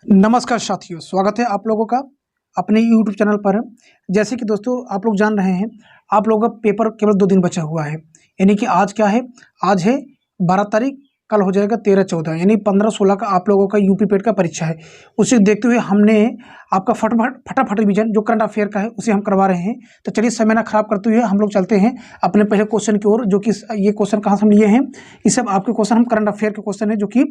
नमस्कार साथियों, स्वागत है आप लोगों का अपने YouTube चैनल पर। जैसे कि दोस्तों आप लोग जान रहे हैं, आप लोगों का पेपर केवल 2 दिन बचा हुआ है। यानी कि आज क्या है, आज है 12 तारीख, कल हो जाएगा 13-14, यानी 15-16 का आप लोगों का यूपी पेट का परीक्षा है। उसे देखते हुए हमने आपका फटाफट रिवीजन जो करंट अफेयर का है उसे हम करवा रहे हैं। तो चलिए समय ना खराब करते हुए हम लोग चलते हैं अपने पहले क्वेश्चन की ओर, जो कि ये क्वेश्चन कहाँ से हम लिए हैं। ये सब आपके क्वेश्चन हम करंट अफेयर के क्वेश्चन है, जो कि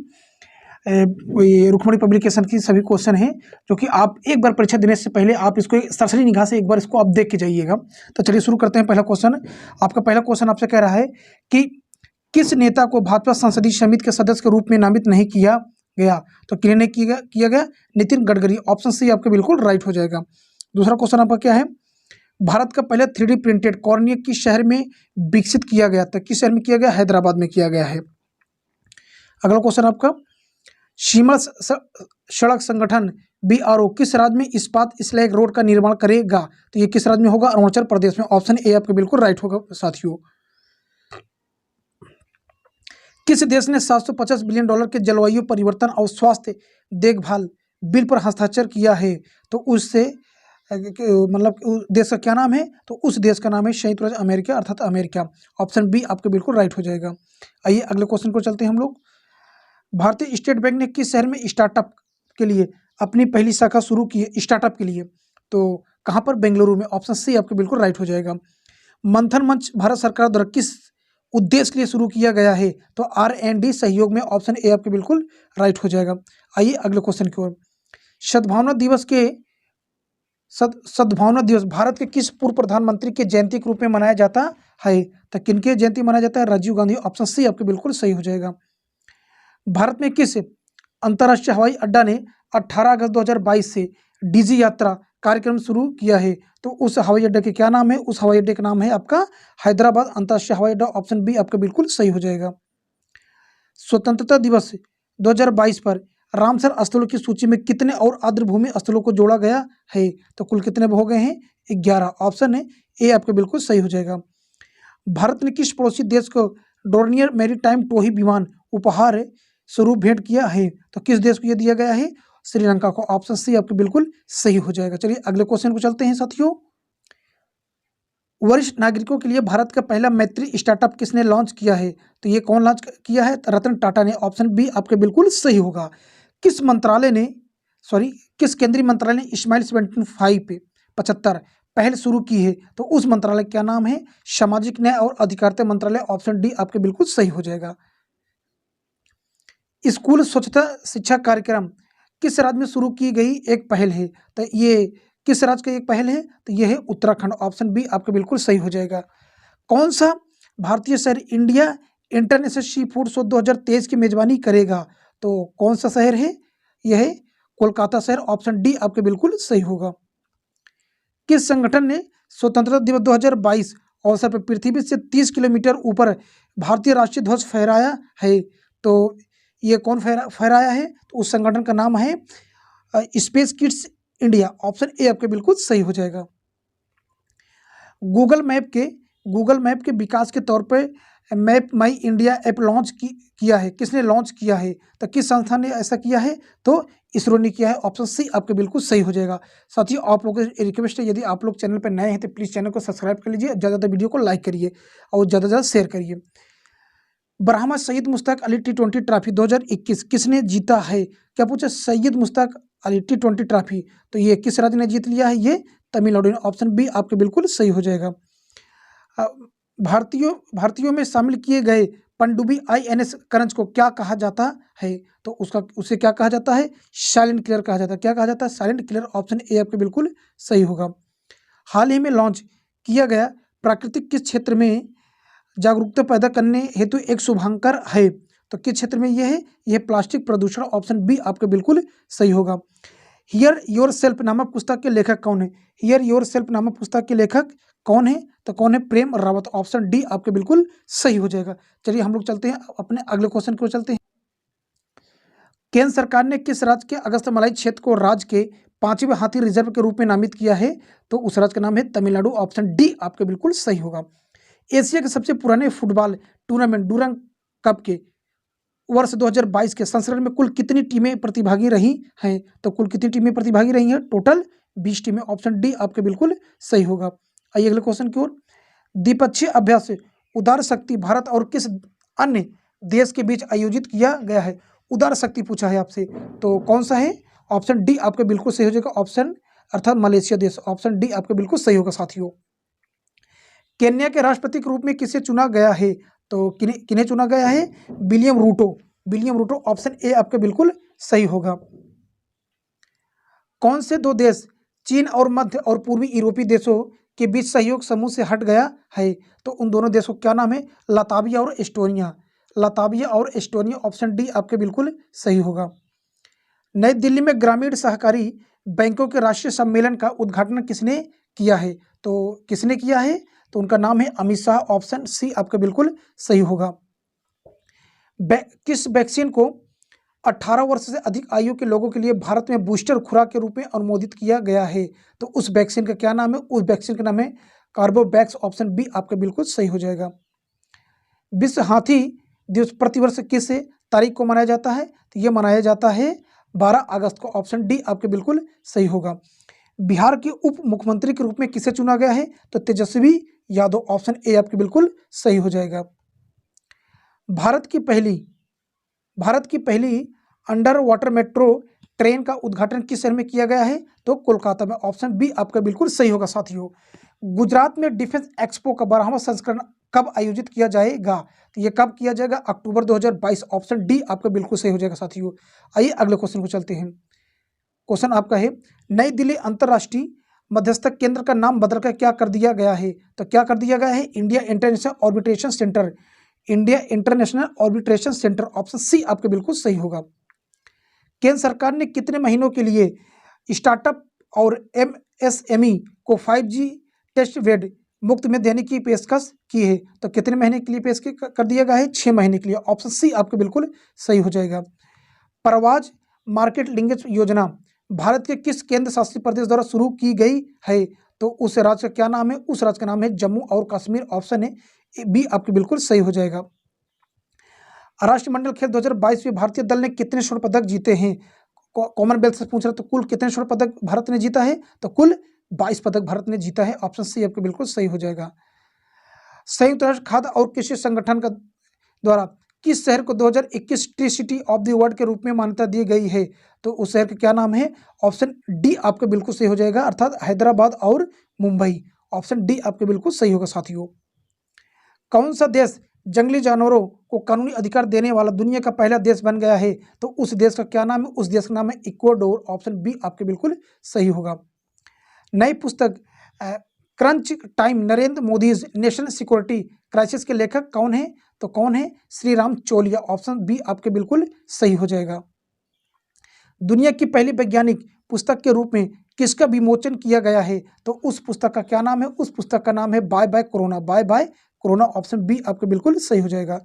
ये रुक्मणी पब्लिकेशन की सभी क्वेश्चन हैं, जो कि आप एक बार परीक्षा देने से पहले आप इसको सरसरी निगाह से एक बार इसको आप देख के जाइएगा। तो चलिए शुरू करते हैं। पहला क्वेश्चन, आपका पहला क्वेश्चन आपसे कह रहा है कि किस नेता को भाजपा संसदीय समिति के सदस्य के रूप में नामित नहीं किया गया? तो क्लियर नहीं किया गया नितिन गडकरी। ऑप्शन सी आपके बिल्कुल राइट हो जाएगा। दूसरा क्वेश्चन आपका क्या है, भारत का पहले 3D प्रिंटेड कॉर्निया किस शहर में विकसित किया गया था? किस शहर में किया गया? हैदराबाद में किया गया है। अगला क्वेश्चन आपका, सीमा सड़क संगठन BRO किस राज्य में इस्पात स्लैग रोड का निर्माण करेगा? तो ये किस राज्य में होगा? अरुणाचल प्रदेश में। ऑप्शन ए आपके बिल्कुल राइट होगा साथियों। किस देश ने $750 बिलियन के जलवायु परिवर्तन और स्वास्थ्य देखभाल बिल पर हस्ताक्षर किया है? तो उससे मतलब देश का क्या नाम है? तो उस देश का नाम है संयुक्त राज्य अमेरिका, अर्थात अमेरिका। ऑप्शन बी आपके बिल्कुल राइट हो जाएगा। आइए अगले क्वेश्चन को चलते हैं हम लोग। भारतीय स्टेट बैंक ने किस शहर में स्टार्टअप के लिए अपनी पहली शाखा शुरू की है? स्टार्टअप के लिए तो कहाँ पर? बेंगलुरु में। ऑप्शन सी आपके बिल्कुल राइट हो जाएगा। मंथन मंच भारत सरकार द्वारा किस उद्देश्य के लिए शुरू किया गया है? तो R&D सहयोग में। ऑप्शन ए आपके बिल्कुल राइट हो जाएगा। आइए अगले क्वेश्चन की ओर। सद्भावना दिवस सद्भावना दिवस भारत के किस पूर्व प्रधानमंत्री के जयंती के रूप में मनाया जाता है? तो किनके जयंती मनाया जाता है? राजीव गांधी। ऑप्शन सी आपके बिल्कुल सही हो जाएगा। भारत में किस अंतर्राष्ट्रीय हवाई अड्डा ने 18 अगस्त 2022 से डीजी यात्रा कार्यक्रम शुरू किया है? तो उस हवाई अड्डे के क्या नाम है? उस हवाई अड्डे का नाम है आपका हैदराबाद अंतर्राष्ट्रीय हवाई अड्डा। ऑप्शन बी आपका बिल्कुल सही हो जाएगा। स्वतंत्रता दिवस 2022 पर रामसर स्थलों की सूची में कितने और आर्द्रभूमि स्थलों को जोड़ा गया है? तो कुल कितने हो गए हैं? 11। ऑप्शन है ए आपके बिल्कुल सही हो जाएगा। भारत ने किस पड़ोसी देश को डोर्नियर मैरीटाइम टोही विमान उपहार स्वरूप भेंट किया है? तो किस देश को यह दिया गया है? श्रीलंका को। ऑप्शन सी आपके बिल्कुल सही हो जाएगा। चलिए अगले क्वेश्चन को चलते हैं साथियों। वरिष्ठ नागरिकों के लिए भारत का पहला मैत्री स्टार्टअप किसने लॉन्च किया है? तो ये कौन लॉन्च किया है? रतन टाटा ने। ऑप्शन बी आपके बिल्कुल सही होगा। किस मंत्रालय ने किस केंद्रीय मंत्रालय ने स्माइल 75 पहल शुरू की है? तो उस मंत्रालय का नाम है सामाजिक न्याय और अधिकारिता मंत्रालय। ऑप्शन डी आपके बिल्कुल सही हो जाएगा। स्कूल स्वच्छता शिक्षा कार्यक्रम किस राज्य में शुरू की गई एक पहल है? तो ये किस राज्य की एक पहल है? तो ये है उत्तराखंड। ऑप्शन बी आपके बिल्कुल सही हो जाएगा। कौन सा भारतीय शहर India international sea food show 2023 की मेजबानी करेगा? तो कौन सा शहर है? यह है कोलकाता शहर। ऑप्शन डी आपके बिल्कुल सही होगा। किस संगठन ने स्वतंत्रता दिवस 2022 अवसर पर पृथ्वी से 30 किलोमीटर ऊपर भारतीय राष्ट्रीय ध्वज फहराया है? तो ये कौन फहराया है? तो उस संगठन का नाम है space kids India. Option A आपके बिल्कुल सही हो जाएगा। गूगल मैप के विकास के तौर पर मैप माई इंडिया ऐप लॉन्च किया है। किसने लॉन्च किया है? तो किस संस्था ने ऐसा किया है? तो इसरो ने किया है। ऑप्शन सी आपके बिल्कुल सही हो जाएगा। साथियों आप लोगों को रिक्वेस्ट है, यदि आप लोग चैनल पर नए हैं तो प्लीज़ चैनल को सब्सक्राइब कर लीजिए, ज़्यादा वीडियो को लाइक करिए और ज़्यादा से ज़्यादा शेयर करिए। ब्राह्मा सैयद मुश्ताक अली T20 ट्रॉफी 2021 किसने जीता है? क्या पूछा? सैयद मुश्ताक अली T20 ट्रॉफी, तो ये किस राज्य ने जीत लिया है? ये तमिलनाडु ने। ऑप्शन बी आपके बिल्कुल सही हो जाएगा। भारतीयों में शामिल किए गए पनडुब्बी INS करंज को क्या कहा जाता है? तो उसे क्या कहा जाता है? साइलेंट किलर कहा जाता है। क्या कहा जाता है? Silent killer. ऑप्शन ए आपके बिल्कुल सही होगा। हाल ही में लॉन्च किया गया प्राकृतिक किस क्षेत्र में जागरूकता पैदा करने हेतु एक शुभांकर है? तो किस क्षेत्र में यह है? यह प्लास्टिक प्रदूषण। ऑप्शन बी आपके बिल्कुल सही होगा। हियर योर सेल्फ नामक पुस्तक के लेखक कौन है? हियर योर सेल्फ नामक पुस्तक के लेखक कौन है? तो कौन है? प्रेम रावत। ऑप्शन डी आपके बिल्कुल सही हो जाएगा। चलिए हम लोग चलते हैं अपने अगले क्वेश्चन को चलते हैं। केंद्र सरकार ने किस राज्य के अगस्तमलाई क्षेत्र को राज्य के 5वें हाथी रिजर्व के रूप में नामित किया है? तो उस राज्य का नाम है तमिलनाडु। ऑप्शन डी आपके बिल्कुल सही होगा। एशिया के सबसे पुराने फुटबॉल टूर्नामेंट डूरंग कप के वर्ष 2022 के संस्करण में कुल कितनी टीमें प्रतिभागी रही हैं? तो कुल कितनी टीमें प्रतिभागी रही हैं? टोटल 20 टीमें। ऑप्शन डी आपके बिल्कुल सही होगा। आइए अगले क्वेश्चन की ओर। द्विपक्षीय अभ्यास उदार शक्ति भारत और किस अन्य देश के बीच आयोजित किया गया है? उदार शक्ति पूछा है आपसे, तो कौन सा है? ऑप्शन डी आपके बिल्कुल सही हो जाएगा। ऑप्शन अर्थात मलेशिया देश। ऑप्शन डी आपके बिल्कुल सही होगा साथियों। केन्या के राष्ट्रपति के रूप में किसे चुना गया है? तो किन्हें किन्हें चुना गया है? William Ruto. William Ruto. Option A आपके बिल्कुल सही होगा। कौन से दो देश चीन और मध्य और पूर्वी यूरोपीय देशों के बीच सहयोग समूह से हट गया है? तो उन दोनों देशों का क्या नाम है? लताविया और एस्टोनिया। लताविया और एस्टोनिया। ऑप्शन डी आपके बिल्कुल सही होगा। नई दिल्ली में ग्रामीण सहकारी बैंकों के राष्ट्रीय सम्मेलन का उद्घाटन किसने किया है? तो किसने किया है? तो उनका नाम है अमित शाह। ऑप्शन सी आपका बिल्कुल सही होगा। किस वैक्सीन को 18 वर्ष से अधिक आयु के लोगों के लिए भारत में बूस्टर खुराक के रूप में अनुमोदित किया गया है? तो उस वैक्सीन का क्या नाम है? उस वैक्सीन का नाम है कार्बोवैक्स। ऑप्शन बी आपका बिल्कुल सही हो जाएगा। विश्व हाथी दिवस प्रतिवर्ष किस तारीख को मनाया जाता है? तो ये मनाया जाता है 12 अगस्त को। ऑप्शन डी आपके बिल्कुल सही होगा। बिहार के उप मुख्यमंत्री के रूप में किसे चुना गया है? तो तेजस्वी यादव। ऑप्शन ए आपके बिल्कुल सही हो जाएगा। भारत की पहली अंडर वाटर मेट्रो ट्रेन का उद्घाटन किस शहर में किया गया है? तो कोलकाता में। ऑप्शन बी आपका बिल्कुल सही होगा साथियों। गुजरात में डिफेंस एक्सपो का 12वां संस्करण कब आयोजित किया जाएगा? तो ये कब किया जाएगा? अक्टूबर 2022। ऑप्शन डी आपका बिल्कुल सही हो जाएगा साथियों। आइए अगले क्वेश्चन को चलते हैं। क्वेश्चन आपका है, नई दिल्ली अंतर्राष्ट्रीय मध्यस्थक केंद्र का नाम बदलकर क्या कर दिया गया है? तो क्या कर दिया गया है? India International Arbitration Centre. India International Arbitration Centre. Option C आपके बिल्कुल सही होगा। केंद्र सरकार ने कितने महीनों के लिए स्टार्टअप और एमएसएमई को 5G टेस्ट बेड मुफ्त में देने की पेशकश की है? तो कितने महीने के लिए पेश कर दिया गया है? 6 महीने के लिए। ऑप्शन सी आपके बिल्कुल सही हो जाएगा। परवाज मार्केट लिंकेज योजना भारत के किस केंद्र शासित प्रदेश द्वारा शुरू की गई है? तो उस राज्य का क्या नाम है? उस राज्य का नाम है जम्मू और कश्मीर। ऑप्शन है बी आपके बिल्कुल सही हो जाएगा। राष्ट्रमंडल खेल 2022 में भारतीय दल ने कितने स्वर्ण पदक जीते हैं? कॉमनवेल्थ से पूछ रहा, तो कुल कितने स्वर्ण पदक भारत ने जीता है? तो कुल 22 पदक भारत ने जीता है। ऑप्शन सी आपके बिल्कुल सही हो जाएगा। संयुक्त राष्ट्र खाद्य और कृषि संगठन का द्वारा किस शहर को 2021 tree city of the world के रूप में मान्यता दी गई है? तो उस शहर का क्या नाम है? ऑप्शन डी आपके बिल्कुल सही हो जाएगा, अर्थात हैदराबाद और मुंबई। ऑप्शन डी आपके बिल्कुल सही होगा साथियों। कौन सा देश जंगली जानवरों को कानूनी अधिकार देने वाला दुनिया का पहला देश बन गया है? तो उस देश का क्या नाम है? उस देश का नाम है इक्वाडोर। ऑप्शन बी आपके बिल्कुल सही होगा। नई पुस्तक crunch time Narendra Modi national security crisis के लेखक कौन है? तो कौन है? श्री राम चोलिया। ऑप्शन बी आपके बिल्कुल सही हो जाएगा। दुनिया की पहली वैज्ञानिक पुस्तक के रूप में किसका विमोचन किया गया है? तो उस पुस्तक का क्या नाम है? उस पुस्तक का नाम है bye bye corona. Bye bye corona. Option B आपके बिल्कुल सही हो जाएगा।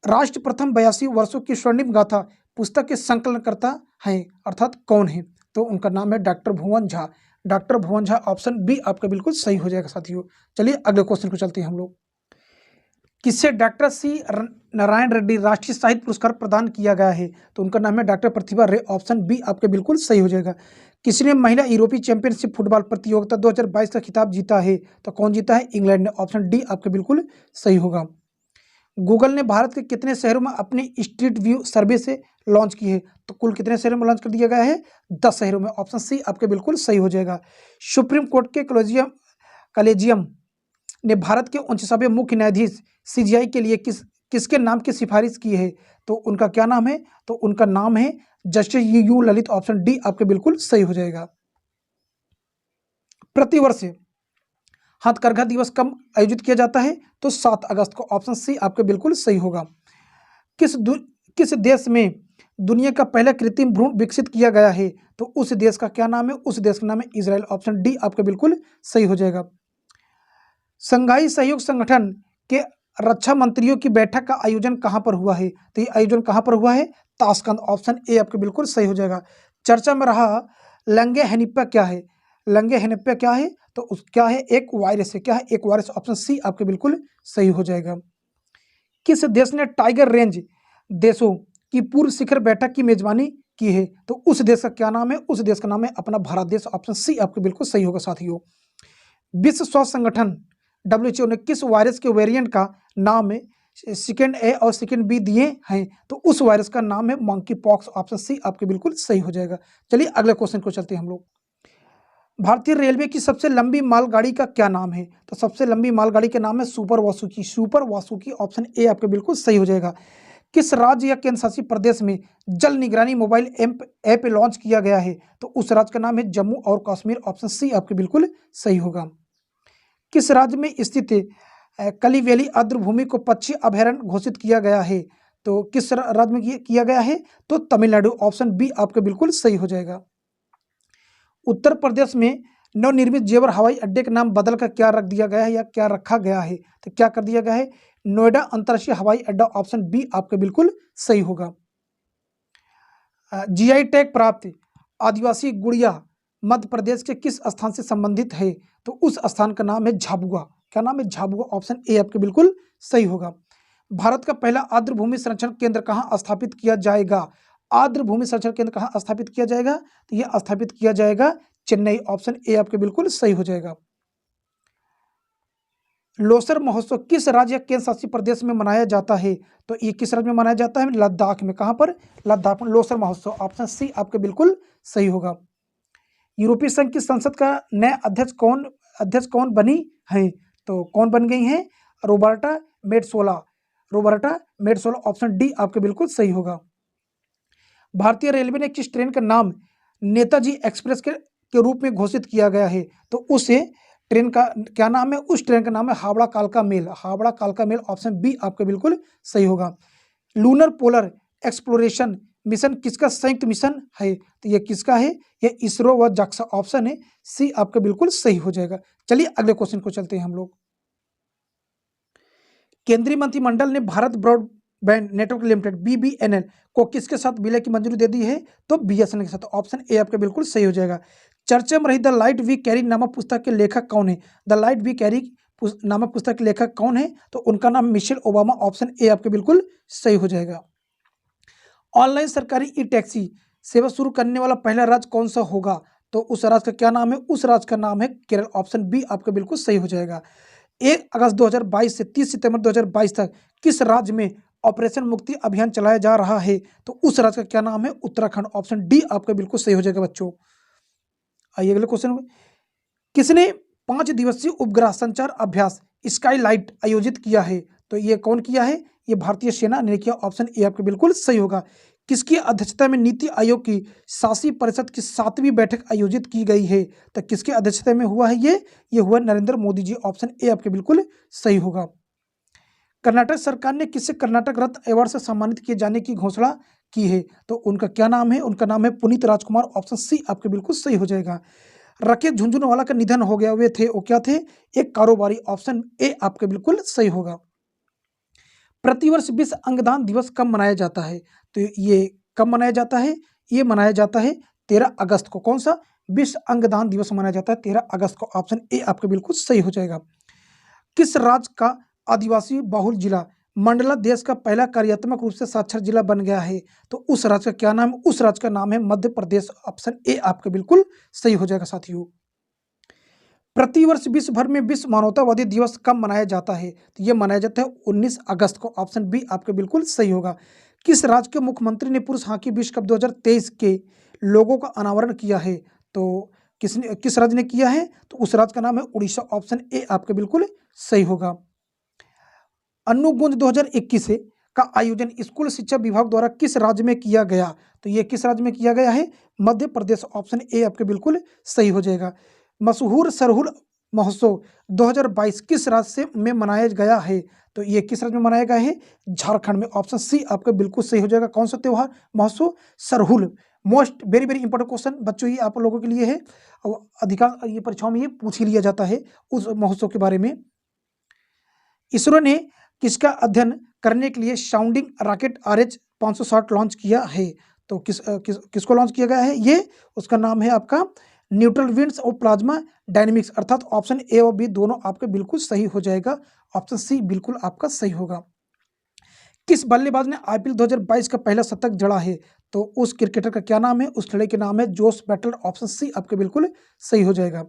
राष्ट्र प्रथम 82 वर्षों की स्वर्णिम गाथा पुस्तक के संकलनकर्ता हैं, अर्थात कौन है? तो उनका नाम है डॉक्टर भुवन झा। डॉक्टर भुवन झा। ऑप्शन बी आपका बिल्कुल सही हो जाएगा साथियों। चलिए अगले क्वेश्चन को चलते हैं हम लोग। किसे डॉक्टर सी नारायण रेड्डी राष्ट्रीय साहित्य पुरस्कार प्रदान किया गया है? तो उनका नाम है डॉक्टर प्रतिभा रे। ऑप्शन बी आपके बिल्कुल सही हो जाएगा। किसने महिला यूरोपीय चैंपियनशिप फुटबॉल प्रतियोगिता 2022 का खिताब जीता है? तो कौन जीता है? इंग्लैंड ने। ऑप्शन डी आपके बिल्कुल सही होगा। गूगल ने भारत के कितने शहरों में अपनी स्ट्रीट व्यू सर्वे से लॉन्च की है? तो कुल कितने शहरों में लॉन्च कर दिया गया है? 10 शहरों में। ऑप्शन सी आपके बिल्कुल सही हो जाएगा। सुप्रीम कोर्ट के कॉलेजियम ने भारत के 49वें मुख्य न्यायाधीश सीजीआई के लिए किसके नाम की सिफारिश की है? तो उनका क्या नाम है? तो उनका नाम है justice U Lalit. Option D आपके बिल्कुल सही हो जाएगा। प्रतिवर्ष हथकरघा दिवस कब आयोजित किया जाता है? तो 7 अगस्त को। ऑप्शन सी आपके बिल्कुल सही होगा। किस देश में दुनिया का पहला कृत्रिम भ्रूण विकसित किया गया है? तो उस देश का क्या नाम है? उस देश का नाम है इजराइल। ऑप्शन डी आपके बिल्कुल सही हो जाएगा। संघाई सहयोग संगठन के रक्षा मंत्रियों की बैठक का आयोजन कहां पर हुआ है? तो ये आयोजन कहां पर हुआ है? ताशकंद। ऑप्शन ए आपके बिल्कुल सही हो जाएगा। चर्चा में रहा लंगे हेनिप्पा क्या है? लंगे हेनिप्पा क्या है? तो उस क्या है? एक वायरस है। क्या है? एक वायरस। ऑप्शन सी आपके बिल्कुल सही हो जाएगा। किस देश ने टाइगर रेंज देशों की पूर्व शिखर बैठक की मेजबानी की है, तो उस देश का क्या नाम है? उस देश का नाम है अपना भारत देश। ऑप्शन सी आपके बिल्कुल सही होगा साथियों। विश्व स्वास्थ्य संगठन WHO ने किस वायरस के वेरिएंट का नाम है सेकेंड ए और सेकेंड बी दिए हैं? तो उस वायरस का नाम है मंकी पॉक्स। ऑप्शन सी आपके बिल्कुल सही हो जाएगा। चलिए अगले क्वेश्चन को चलते हैं हम लोग। भारतीय रेलवे की सबसे लंबी मालगाड़ी का क्या नाम है? तो सबसे लंबी मालगाड़ी का नाम है super Vasuki. Super Vasuki option A आपके बिल्कुल सही हो जाएगा। किस राज्य या केंद्र शासित प्रदेश में जल निगरानी मोबाइल ऐप लॉन्च किया गया है? तो उस राज्य का नाम है जम्मू और कश्मीर। ऑप्शन सी आपके बिल्कुल सही होगा। किस राज्य में स्थित कलिवेली आर्द्रभूमि को पक्षी अभयारण्य घोषित किया गया है? तो किस राज्य में किया गया है? तो तमिलनाडु। ऑप्शन बी आपके बिल्कुल सही हो जाएगा। उत्तर प्रदेश में नवनिर्मित जेवर हवाई अड्डे का नाम बदल कर क्या रख दिया गया है या क्या रखा गया है? तो क्या कर दिया गया है? नोएडा अंतर्राष्ट्रीय हवाई अड्डा। ऑप्शन बी आपके बिल्कुल सही होगा। जीआई टैग प्राप्त आदिवासी गुड़िया मध्य प्रदेश के किस स्थान से संबंधित है? तो उस स्थान का नाम है झाबुआ। क्या नाम है? झाबुआ। ऑप्शन ए आपके बिल्कुल सही होगा। भारत का पहला आर्द्रभूमि संरक्षण केंद्र कहाँ स्थापित किया जाएगा? आर्द्रभूमि संरक्षण केंद्र कहाँ स्थापित किया जाएगा? तो यह स्थापित किया जाएगा चेन्नई। ऑप्शन ए आपके बिल्कुल सही हो जाएगा। लोसर महोत्सव किस राज्य या केंद्र शासित प्रदेश में मनाया जाता है? तो ये किस राज्य में मनाया जाता है? लद्दाख में। कहाँ पर? लद्दाख में लोसर महोत्सव। ऑप्शन सी आपके बिल्कुल सही होगा। यूरोपीय संघ की संसद का नया अध्यक्ष कौन बनी है? तो कौन बन गई हैं? Roberta Metsola. Roberta Metsola. Option D आपके बिल्कुल सही होगा। भारतीय रेलवे ने किस ट्रेन का नाम नेताजी एक्सप्रेस के रूप में घोषित किया गया है? तो उस ट्रेन का क्या नाम है? उस ट्रेन का नाम है हावड़ा कालका मेल। हावड़ा कालका मेल। ऑप्शन बी आपके बिल्कुल सही होगा। लूनर पोलर एक्सप्लोरेशन मिशन किसका संयुक्त मिशन है? तो ये किसका है? ये इसरो व जाक्सा। ऑप्शन है सी आपके बिल्कुल सही हो जाएगा। चलिए अगले क्वेश्चन को चलते हैं हम लोग। केंद्रीय मंत्रिमंडल ने Bharat broadband network limited BBNL को किसके साथ विलय की मंजूरी दे दी है? तो BSNL के साथ। ऑप्शन ए आपके बिल्कुल सही हो जाएगा। चर्चा में रही द लाइट वी कैरी नामक पुस्तक के लेखक कौन है? द लाइट वी कैरी नामक पुस्तक के लेखक कौन है? तो उनका नाम मिशेल ओबामा। ऑप्शन ए आपके बिल्कुल सही हो जाएगा। ऑनलाइन सरकारी ई टैक्सी सेवा शुरू करने वाला पहला राज्य कौन सा होगा? तो उस राज्य का क्या नाम है? उस राज्य का नाम है केरल। ऑप्शन बी आपके बिल्कुल सही हो जाएगा। 1 अगस्त 2022 से 30 सितंबर 2022 तक किस राज्य में ऑपरेशन मुक्ति अभियान चलाया जा रहा है? तो उस राज्य का क्या नाम है? उत्तराखंड। ऑप्शन डी आपका बिल्कुल सही हो जाएगा बच्चों। आइए अगले क्वेश्चन। किसने 5 दिवसीय उपग्रह संचार अभ्यास स्काईलाइट आयोजित किया है? तो ये कौन किया है? ये भारतीय सेना ने किया। ऑप्शन ए आपके बिल्कुल सही होगा। किसकी अध्यक्षता में नीति आयोग की शासी परिषद की 7वीं बैठक आयोजित की गई है? तो किसके अध्यक्षता में हुआ है ये हुआ नरेंद्र मोदी जी। ऑप्शन ए आपके बिल्कुल सही होगा। कर्नाटक सरकार ने किसे कर्नाटक रत्न अवार्ड से सम्मानित किए जाने की घोषणा की है? तो उनका क्या नाम है? उनका नाम है पुनीत राजकुमार। ऑप्शन सी आपके बिल्कुल सही हो जाएगा। राकेश झुनझुनवाला का निधन हो गया, वे थे वो क्या थे? एक कारोबारी। ऑप्शन ए आपके बिल्कुल सही होगा। प्रतिवर्ष विश्व अंगदान दिवस कब मनाया जाता है? तो ये कब मनाया जाता है? ये मनाया जाता है 13 अगस्त को। कौन सा? विश्व अंगदान दिवस मनाया जाता है 13 अगस्त को। ऑप्शन ए आपके बिल्कुल सही हो जाएगा। किस राज्य का आदिवासी बहुल जिला मंडला देश का पहला कार्यात्मक रूप से साक्षर जिला बन गया है? तो उस राज्य का क्या नाम है? उस राज्य का नाम है मध्य प्रदेश। ऑप्शन ए आपके बिल्कुल सही हो जाएगा साथियों। प्रतिवर्ष विश्व भर में विश्व मानवतावादी दिवस कब मनाया जाता है? तो यह मनाया जाता है 19 अगस्त को। ऑप्शन बी आपके बिल्कुल सही होगा। किस राज्य के मुख्यमंत्री ने पुरुष हॉकी विश्व कप 2023 के लोगो का अनावरण किया है? तो किस राज्य ने किया है? तो उस राज्य का नाम है उड़ीसा। ऑप्शन ए आपके बिल्कुल सही होगा। अन्नगुंज 2021 का आयोजन स्कूल शिक्षा विभाग द्वारा किस राज्य में किया गया? तो ये किस राज्य में किया गया है? मध्य प्रदेश। ऑप्शन ए आपके बिल्कुल सही हो जाएगा। मशहूर सरहुल महोत्सव 2022 किस राज्य से में मनाया गया है? तो ये किस राज्य में मनाया गया है? झारखंड में। ऑप्शन सी आपके बिल्कुल सही हो जाएगा। कौन सा त्योहार? महोत्सव Sarhul. Most very very important question बच्चों ये आप लोगों के लिए है और अधिकांश ये परीक्षाओं में ये पूछ ही लिया जाता है उस महोत्सव के बारे में। इसरो ने किसका अध्ययन करने के लिए साउंडिंग रॉकेट RH-560 लॉन्च किया है? तो किसको लॉन्च किया गया है ये? उसका नाम है आपका न्यूट्रल विंड्स और प्लाज्मा डायनेमिक्स। अर्थात ऑप्शन ए और बी दोनों आपके बिल्कुल सही हो जाएगा। ऑप्शन सी बिल्कुल आपका सही होगा। किस बल्लेबाज ने आईपीएल 2022 का पहला शतक जड़ा है? तो उस क्रिकेटर का क्या नाम है? उस खिलाड़ी के नाम है जोस बटलर। ऑप्शन सी आपके बिल्कुल सही हो जाएगा।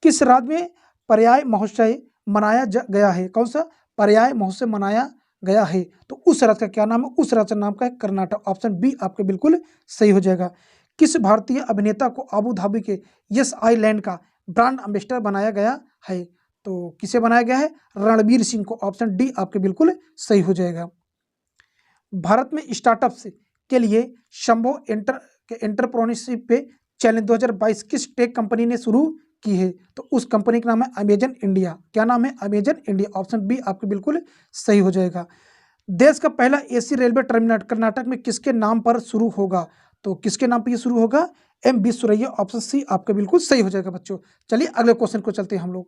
किस राज्य में पर्याय महोत्सव मनाया गया है? कौन सा पर्याय महोत्सव मनाया गया है? तो उस राज्य का क्या नाम है? उस राज्य का नाम का है कर्नाटक। ऑप्शन बी आपके बिल्कुल सही हो जाएगा। किस भारतीय अभिनेता को अबू धाबी के यस आइलैंड का ब्रांड एम्बेसडर बनाया गया है? तो किसे बनाया गया है? रणवीर सिंह को। ऑप्शन डी आपके बिल्कुल सही हो जाएगा। भारत में स्टार्टअप्स के लिए शंभो एंटरप्रेन्योरशिप पे चैलेंज 2022 किस टेक कंपनी ने शुरू की है? तो उस कंपनी का नाम है अमेजन इंडिया। क्या नाम है? Amazon India. ऑप्शन बी आपके बिल्कुल सही हो जाएगा। देश का पहला एसी रेलवे टर्मिनल कर्नाटक में किसके नाम पर शुरू होगा? तो किसके नाम पर ये शुरू होगा? एम विश्वेश्वरैया। ऑप्शन सी आपके बिल्कुल सही हो जाएगा बच्चों। चलिए अगले क्वेश्चन को चलते हैं हम लोग।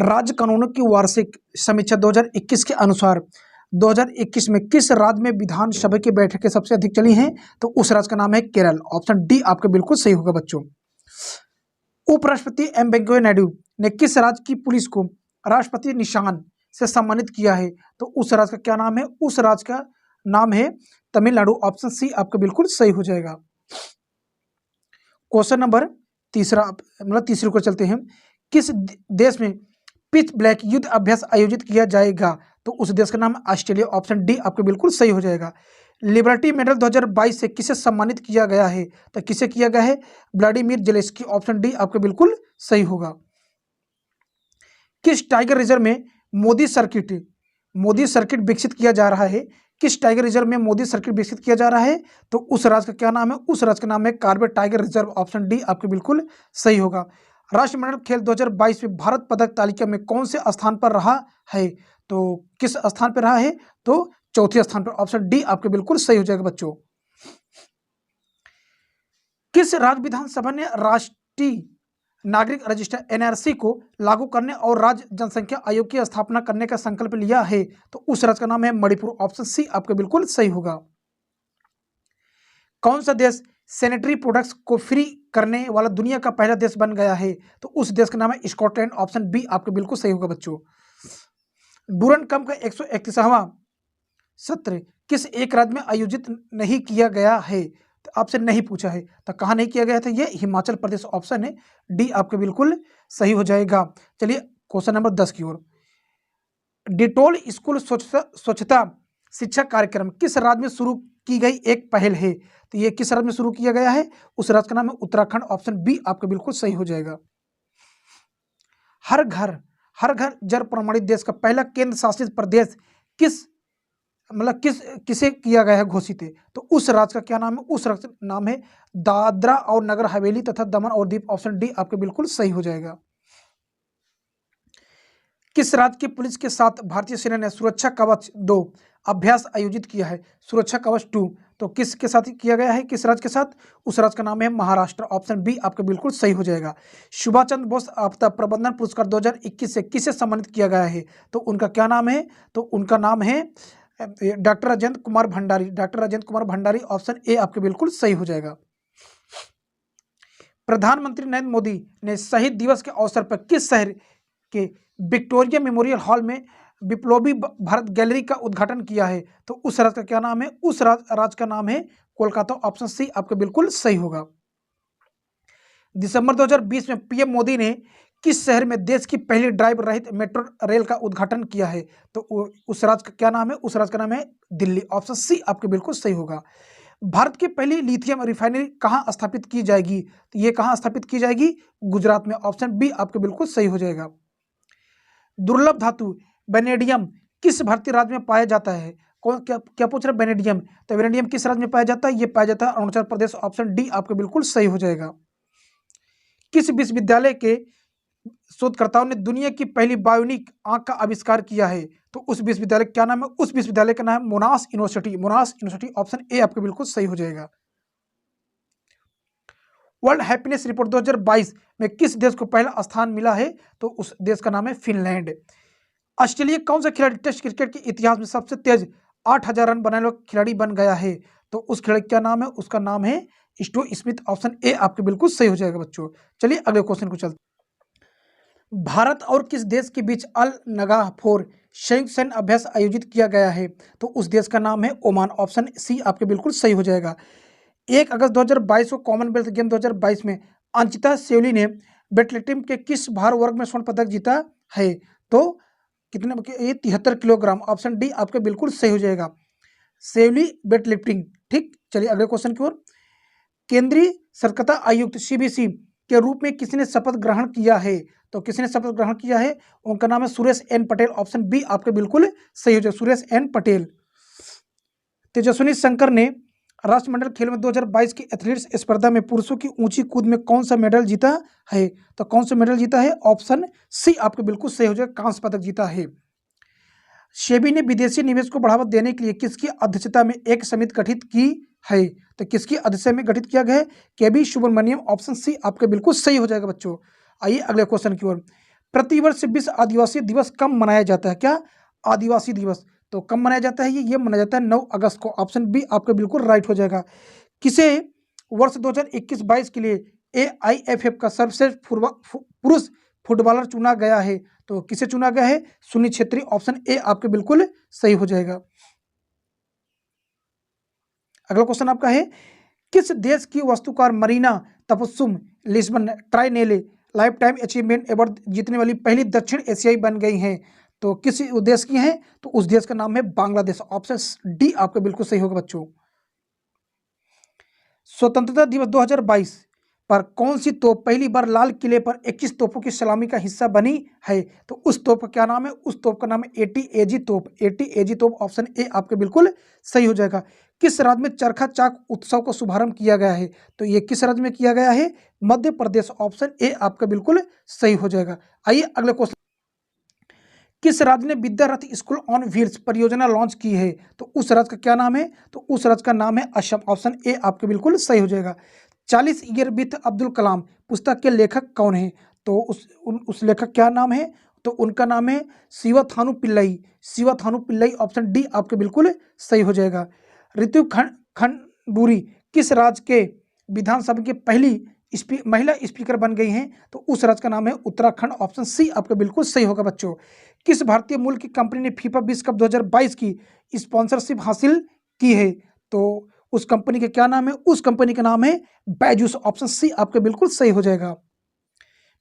राज्य कानूनों की वार्षिक समीक्षा 2021 के अनुसार 2021 में किस राज्य में विधानसभा की बैठकें सबसे अधिक चली हैं? तो उस राज्य का नाम है केरल। ऑप्शन डी आपके बिल्कुल सही होगा बच्चों। उपराष्ट्रपति एम वेंकैया नायडू ने किस राज्य की पुलिस को राष्ट्रपति निशान से सम्मानित किया है? तो उस राज्य का क्या नाम है? उस राज्य का नाम है तमिलनाडु। ऑप्शन सी आपका बिल्कुल सही हो जाएगा। क्वेश्चन नंबर तीसरे को चलते हैं। किस देश में पिच ब्लैक युद्ध अभ्यास आयोजित किया जाएगा? तो उस देश का नाम ऑस्ट्रेलिया। ऑप्शन डी आपके बिल्कुल सही हो जाएगा। लिबर्टी मेडल 2022 से किसे सम्मानित किया गया है? तो किसे किया गया है? Vladimir Zelensky. ऑप्शन डी आपके बिल्कुल सही होगा। किस टाइगर रिजर्व में मोदी सर्किट विकसित किया जा रहा है? किस टाइगर रिजर्व में मोदी सर्किट विकसित किया जा रहा है? तो उस राज्य का क्या नाम है? उस राज्य का नाम है Corbett Tiger Reserve. Option D आपके बिल्कुल सही होगा। राष्ट्रमंडल खेल 2022 में भारत पदक तालिका में कौन से स्थान पर रहा है? तो किस स्थान पर रहा है? तो चौथे स्थान पर। ऑप्शन डी आपके बिल्कुल सही हो जाएगा बच्चों। किस राज्य विधानसभा ने राष्ट्रीय नागरिक रजिस्टर एनआरसी को लागू करने और राज्य जनसंख्या आयोग की स्थापना करने का संकल्प लिया है? तो उस राज्य का नाम है मणिपुर। ऑप्शन सी आपके बिल्कुल सही होगा। कौन सा देश सैनिटरी प्रोडक्ट्स को फ्री करने वाला दुनिया का पहला देश बन गया है? तो उस देश का नाम है स्कॉटलैंड। ऑप्शन बी आपके बिल्कुल सही होगा बच्चों। डूरंड कप का 131वां सत्र किस एक राज्य में आयोजित नहीं किया गया है? तो आपसे नहीं पूछा है तो कहाँ नहीं किया गया था? ये हिमाचल प्रदेश। ऑप्शन है डी आपके बिल्कुल सही हो जाएगा। चलिए क्वेश्चन नंबर 10 की ओर। डिटोल स्कूल स्वच्छता शिक्षा कार्यक्रम किस राज्य में शुरू की गई एक पहल है? तो ये किस राज्य में शुरू किया गया है? उस राज्य का नाम है उत्तराखंड। ऑप्शन बी आपका बिल्कुल सही हो जाएगा। हर घर जल प्रमाणित देश का पहला केंद्र शासित प्रदेश किसे किया गया है घोषित है? तो उस राज्य का क्या नाम है? उस राज्य का नाम है दादरा और नगर हवेली तथा दमन और दीव। ऑप्शन डी आपके बिल्कुल सही हो जाएगा। किस राज्य की पुलिस के साथ भारतीय सेना ने सुरक्षा कवच 2 अभ्यास आयोजित किया है? सुरक्षा कवच 2 तो किसके साथ किया गया है? किस राज्य के साथ? उस राज्य का नाम है महाराष्ट्र। ऑप्शन बी आपके बिल्कुल सही हो जाएगा। सुभाष चंद्र बोस आपदा प्रबंधन पुरस्कार 2021 से किसे सम्मानित किया गया है? तो उनका क्या नाम है? तो उनका नाम है doctor Rajendra Kumar Bhandari. Doctor Rajendra Kumar Bhandari. Option A आपके बिल्कुल सही हो जाएगा। प्रधानमंत्री नरेंद्र मोदी ने शहीद दिवस के अवसर पर किस शहर के विक्टोरिया मेमोरियल हॉल में विप्लवी भारत गैलरी का उद्घाटन किया है? तो उस राज्य का क्या नाम है? उस राज्य का नाम है कोलकाता। ऑप्शन सी आपके बिल्कुल सही होगा। दिसंबर 2020 में पीएम मोदी ने किस शहर में देश की पहली ड्राइवर रहित मेट्रो रेल का उद्घाटन किया है? तो उस राज्य का क्या नाम है? उस राज्य का नाम है दिल्ली। ऑप्शन सी आपके बिल्कुल सही होगा। भारत की पहली लिथियम रिफाइनरी कहाँ स्थापित की जाएगी? तो ये कहाँ स्थापित की जाएगी? गुजरात में। ऑप्शन बी आपके बिल्कुल सही हो जाएगा। दुर्लभ धातु वेनेडियम किस भारतीय राज्य में पाया जाता है? कौन क्या पूछ रहा है? वेनेडियम। तो वेनेडियम किस राज्य में पाया जाता है? ये पाया जाता है अरुणाचल प्रदेश। ऑप्शन डी आपके बिल्कुल सही हो जाएगा। किस विश्वविद्यालय के शोधकर्ताओं ने दुनिया की पहली बायोनिक आंख का आविष्कार किया है? तो उस विश्वविद्यालय क्या नाम है? उस विश्वविद्यालय का नाम है मोनाश यूनिवर्सिटी। ऑप्शन ए आपके बिल्कुल सही हो जाएगा। वर्ल्ड हैप्पीनेस रिपोर्ट 2022 में किस देश को पहला स्थान मिला है? तो उस देश का नाम है फिनलैंड। ऑस्ट्रेलिया कौन सा खिलाड़ी टेस्ट क्रिकेट के इतिहास में सबसे तेज 8000 रन बनाने वाला खिलाड़ी बन गया है? तो उस खिलाड़ी क्या नाम है? उसका नाम है स्टो स्मिथ। ऑप्शन ए आपके बिल्कुल सही हो जाएगा बच्चों। चलिए अगले क्वेश्चन को चलते। भारत और किस देश के बीच अल नगाह 4 संयुक्त सैन्य अभ्यास आयोजित किया गया है? तो उस देश का नाम है ओमान। ऑप्शन सी आपके बिल्कुल सही हो जाएगा। 1 अगस्त 2022 को कॉमनवेल्थ गेम 2022 में अंकिता सेवली ने वेटलिफ्टिंग के किस भार वर्ग में स्वर्ण पदक जीता है? तो कितने, ये 73 किलोग्राम। ऑप्शन डी आपके बिल्कुल सही हो जाएगा, सेवली वेटलिफ्टिंग। ठीक, चलिए अगले क्वेश्चन की ओर। केंद्रीय सतर्कता आयुक्त सीबीसी के रूप में किसने शपथ ग्रहण किया है? तो किसने शपथ ग्रहण किया है? उनका नाम है Suresh N Patel. Option B आपके बिल्कुल सही हो जाएगा, सुरेश एन पटेल। तेजस्विनी शंकर ने राष्ट्रमंडल खेल में 2022 की एथलेटिक्स स्पर्धा में पुरुषों की ऊंची कूद में कौन सा मेडल जीता है? तो कौन सा मेडल जीता है? ऑप्शन सी आपके बिल्कुल सही हो जाएगा, कांस्य पदक जीता है। सेबी ने विदेशी निवेश को बढ़ावा देने के लिए किसकी अध्यक्षता में एक समिति गठित की है? तो किसकी अध्यक्षता में गठित किया गया है? केबी सुब्रमण्यम। ऑप्शन सी आपके बिल्कुल सही हो जाएगा बच्चों। आइए अगले क्वेश्चन की ओर। प्रतिवर्ष विश्व आदिवासी दिवस कब मनाया जाता है? क्या आदिवासी दिवस तो कब मनाया जाता है? ये मनाया जाता है 9 अगस्त को। ऑप्शन बी आपके बिल्कुल राइट हो जाएगा। किसे वर्ष 2021-22 के लिए AIFF का सर्वश्रेष्ठ पुरुष फुटबॉलर चुना गया है? तो किसे चुना गया है? सुनील छेत्री। ऑप्शन ए आपके बिल्कुल सही हो जाएगा। अगला क्वेश्चन आपका है, किस देश की वास्तुकार Marina Tabassum Lisbon triennale lifetime achievement award जीतने वाली पहली दक्षिण एशियाई बन गई हैं? तो किस देश की हैं? तो उस देश का नाम है बांग्लादेश। ऑप्शन डी आपका बिल्कुल सही होगा बच्चों। स्वतंत्रता दिवस 2022 पर कौन सी तोप पहली बार लाल किले पर 21 तोपों की सलामी का हिस्सा बनी है? तो उस तोप का क्या नाम है? उस तोप का नाम है ATAG तोप। ATAG तोप। ऑप्शन ए आपके बिल्कुल सही हो जाएगा। किस राज्य में चरखा चाक उत्सव का शुभारंभ किया गया है? तो ये किस राज्य में किया गया है? मध्य प्रदेश। ऑप्शन ए आपका बिल्कुल सही हो जाएगा। आइए अगले क्वेश्चन। किस राज्य ने विद्यारथ स्कूल ऑन व्हील्स परियोजना लॉन्च की है? तो उस राज्य का क्या नाम है? तो उस राज्य का नाम है असम। ऑप्शन ए आपके बिल्कुल सही हो जाएगा। 40 ईयर विथ अब्दुल कलाम पुस्तक के लेखक कौन है? तो उस लेखक क्या नाम है? तो उनका नाम है शिवथानु पिल्लई। शिवथानु पिल्लई। ऑप्शन डी आपके बिल्कुल सही हो जाएगा। ऋतु खंडूरी किस राज्य के विधानसभा की पहली महिला स्पीकर बन गई हैं? तो उस राज्य का नाम है उत्तराखंड। ऑप्शन सी आपका बिल्कुल सही होगा बच्चों। किस भारतीय मूल की कंपनी ने फीफा विश्व कप 2022 की स्पॉन्सरशिप हासिल की है? तो उस कंपनी का क्या नाम है? उस कंपनी का नाम है बैजूस। ऑप्शन सी आपका बिल्कुल सही हो जाएगा।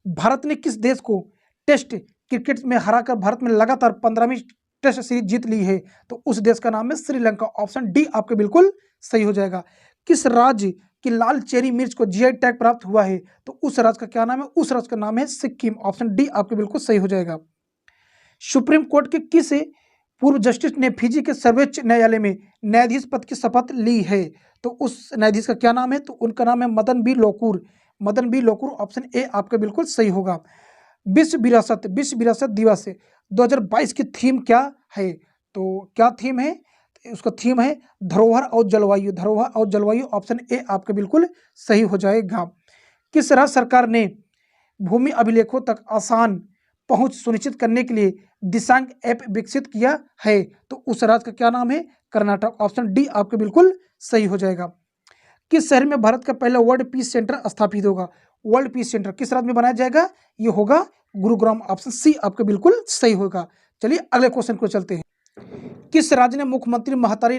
भारत ने किस देश को टेस्ट क्रिकेट में हराकर भारत में लगातार 15वीं टेस्ट सीरीज जीत ली है? तो उस देश का नाम है श्रीलंका। ऑप्शन डी आपके बिल्कुल सही हो जाएगा। किस राज्य की लाल चेरी मिर्च को GI टैग प्राप्त हुआ है? तो उस राज्य का क्या नाम है? उस राज्य का नाम है सिक्किम। ऑप्शन डी आपके बिल्कुल सही हो जाएगा। सुप्रीम कोर्ट के किस पूर्व जस्टिस ने फिजी के सर्वोच्च न्यायालय में न्यायाधीश पद की शपथ ली है? तो उस न्यायाधीश का क्या नाम है? तो उनका नाम है Madan B Lokur. Madan B Lokur. Option A आपका बिल्कुल सही होगा। विश्व विरासत दिवस 2022 की थीम क्या है? तो क्या थीम है? उसका थीम है धरोहर और जलवायु। धरोहर और जलवायु। ऑप्शन ए आपका बिल्कुल सही हो जाएगा। किस राज्य सरकार ने भूमि अभिलेखों तक आसान पहुंच सुनिश्चित करने के लिए दिशांक ऐप विकसित किया है? तो उस राज्य का क्या नाम है? कर्नाटक। ऑप्शन डी आपके बिल्कुल सही हो जाएगा। किस शहर में भारत का पहला वर्ल्ड पीस सेंटर स्थापित होगा? वर्ल्ड पीस सेंटर किस राज्य में बनाया जाएगा? ये होगा गुरुग्राम। ऑप्शन सी आपके बिल्कुल सही होगा। चलिए अगले क्वेश्चन को चलते हैं। किस राज्य ने मुख्यमंत्री महातारी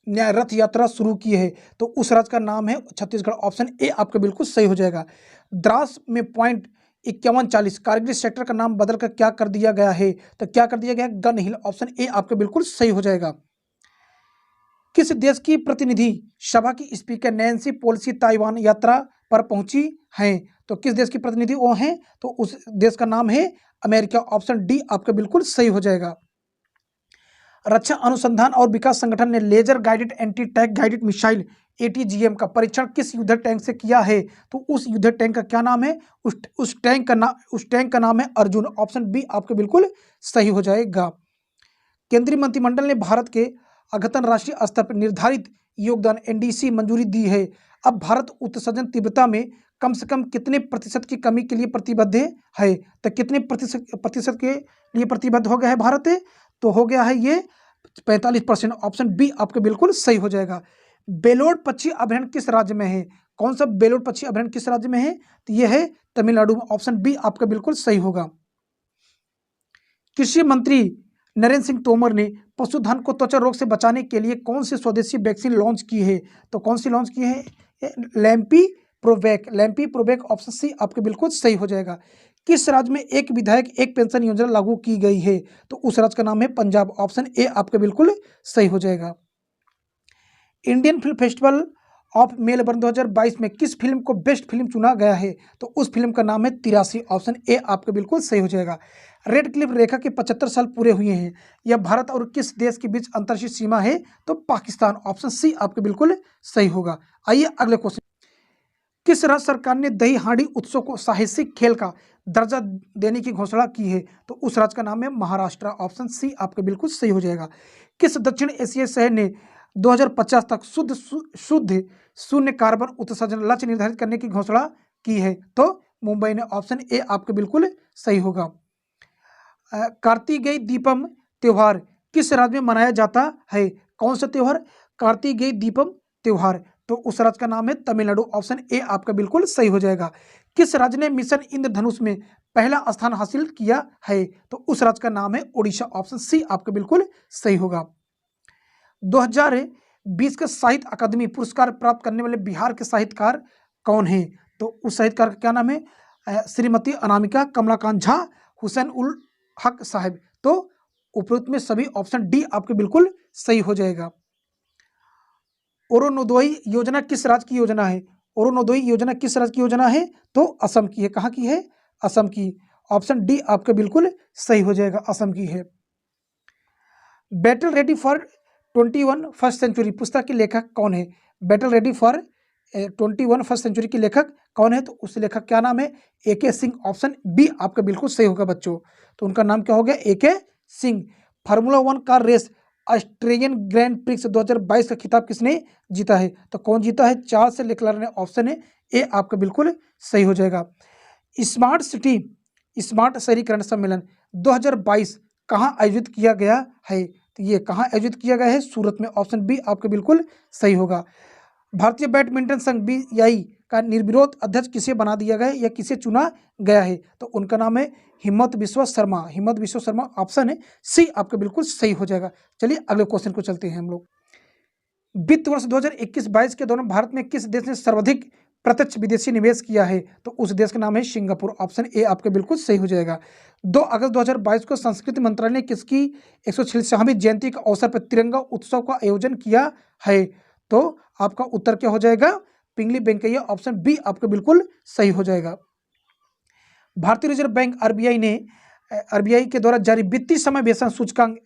न्याय रथ यात्रा शुरू की है? तो उस राज्य का नाम है छत्तीसगढ़। ऑप्शन ए आपके बिल्कुल सही हो जाएगा। द्रास में पॉइंट 5140 कारगिल सेक्टर का नाम बदलकर क्या कर दिया गया है? तो क्या कर दिया गया है? Gun hill. ऑप्शन ए आपके बिल्कुल सही हो जाएगा। किस देश की प्रतिनिधि सभा की स्पीकर नैन्सी पेलोसी ताइवान यात्रा पर पहुंची हैं? तो किस देश की प्रतिनिधि वो हैं? तो उस देश का नाम है अमेरिका। ऑप्शन डी आपका बिल्कुल सही हो जाएगा। रक्षा अनुसंधान और विकास संगठन ने laser guided anti tank guided missile ATGM का परीक्षण किस युद्ध टैंक से किया है? तो उस युद्ध टैंक का क्या नाम है? उस टैंक का नाम है अर्जुन। ऑप्शन बी आपके बिल्कुल सही हो जाएगा। केंद्रीय मंत्रिमंडल ने भारत के अद्यतन राष्ट्रीय स्तर पर निर्धारित योगदान NDC मंजूरी दी है। अब भारत उत्सर्जन तीव्रता में कम से कम कितने प्रतिशत की कमी के लिए प्रतिबद्ध है? तो कितने प्रतिशत के लिए प्रतिबद्ध हो गया है भारत? तो हो गया है ये 45%। ऑप्शन बी आपके बिल्कुल सही हो जाएगा। बेलोड पक्षी अभयारण्य किस राज्य में है? कौन सा बेलोड पक्षी अभयारण्य किस राज्य में है? तो यह है तमिलनाडु में। ऑप्शन बी आपका बिल्कुल सही होगा। कृषि मंत्री नरेंद्र सिंह तोमर ने पशुधन को त्वचा रोग से बचाने के लिए कौन सी स्वदेशी वैक्सीन लॉन्च की है? तो कौन सी लॉन्च की है? लैम्पी प्रोवैक ऑप्शन सी आपके बिल्कुल सही हो जाएगा। किस राज्य में एक विधायक एक पेंशन योजना लागू की गई है? तो उस राज्य का नाम है पंजाब, ऑप्शन ए आपके बिल्कुल सही हो जाएगा। Indian film festival of Melbourne 2022 में किस फिल्म को बेस्ट फिल्म चुना गया है? तो उस फिल्म का नाम है 83, ऑप्शन ए आपके बिल्कुल सही हो जाएगा। रेड क्लिफ रेखा के 75 साल पूरे हुए हैं, यह भारत और किस देश के बीच अंतर्राष्ट्रीय सीमा है? तो पाकिस्तान, ऑप्शन सी आपके बिल्कुल सही होगा। आइए अगले क्वेश्चन, किस राज्य सरकार ने दही हांडी उत्सव को साहसिक खेल का दर्जा देने की घोषणा की है? तो उस राज्य का नाम है महाराष्ट्र, ऑप्शन सी आपके बिल्कुल सही हो जाएगा। किस दक्षिण एशियाई शहर ने 2050 तक शुद्ध शून्य कार्बन उत्सर्जन लक्ष्य निर्धारित करने की घोषणा की है? तो मुंबई ने, ऑप्शन ए आपके बिल्कुल सही होगा। कार्तिकेय दीपम त्योहार किस राज्य में मनाया जाता है? कौन सा त्योहार? कार्तिकेय दीपम त्योहार, तो उस राज्य का नाम है तमिलनाडु, ऑप्शन ए आपका बिल्कुल सही हो जाएगा। किस राज्य ने मिशन इंद्रधनुष में पहला स्थान हासिल किया है? तो उस राज्य का नाम है ओडिशा, ऑप्शन सी आपका बिल्कुल सही होगा। 2020 का साहित्य अकादमी पुरस्कार प्राप्त करने वाले बिहार के साहित्यकार कौन हैं? तो उस साहित्यकार का क्या नाम है? श्रीमती अनामिका कमलाकांत झा, हुसैन उल हक साहब। तो उपरोक्त में सभी ऑप्शन डी आपके बिल्कुल सही हो जाएगा। अरुणोदय योजना किस राज्य की योजना है? अरुणोदय योजना किस राज्य की योजना है? तो असम की है। कहाँ की है? असम की, ऑप्शन डी आपके बिल्कुल सही हो जाएगा, असम की है। Battle ready for 21 first century पुस्तक के लेखक कौन है? Battle ready for 21 first century के लेखक कौन है? तो उस लेखक क्या नाम है? AK सिंह, ऑप्शन बी आपका बिल्कुल सही होगा बच्चों। तो उनका नाम क्या हो गया? AK Singh. Formula 1 car race Australian Grand Prix 2022 का खिताब किसने जीता है? तो कौन जीता है? चार्ल्स लेक्लर ने, ऑप्शन है ए आपका बिल्कुल सही हो जाएगा। स्मार्ट सिटी स्मार्ट शहरीकरण सम्मेलन 2022 कहाँ आयोजित किया गया है? तो ये कहाँ आयोजित किया गया है? सूरत में, ऑप्शन बी आपके बिल्कुल सही होगा। भारतीय बैडमिंटन संघ BCCI का निर्विरोध अध्यक्ष किसे बना दिया गया या किसे चुना गया है? तो उनका नाम है हिम्मत बिश्व शर्मा, हिम्मत बिश्व शर्मा, ऑप्शन है सी आपका बिल्कुल सही हो जाएगा। चलिए अगले क्वेश्चन को चलते हैं हम लोग। वित्त वर्ष 2021-22 के दौरान भारत में किस देश ने सर्वाधिक प्रत्यक्ष विदेशी निवेश किया है? तो उस देश का नाम है सिंगापुर, ऑप्शन ए आपके बिल्कुल सही हो जाएगा। 2 अगस्त 2022 को संस्कृति मंत्रालय ने किसकी 146वीं जयंती के अवसर पर तिरंगा उत्सव का आयोजन किया है? तो आपका उत्तर क्या हो जाएगा? पिंगली वेंकैया, ऑप्शन बी आपके बिल्कुल सही हो जाएगा। भारतीय रिजर्व बैंक RBI के द्वारा जारी वित्तीय समावेशन सूचकांक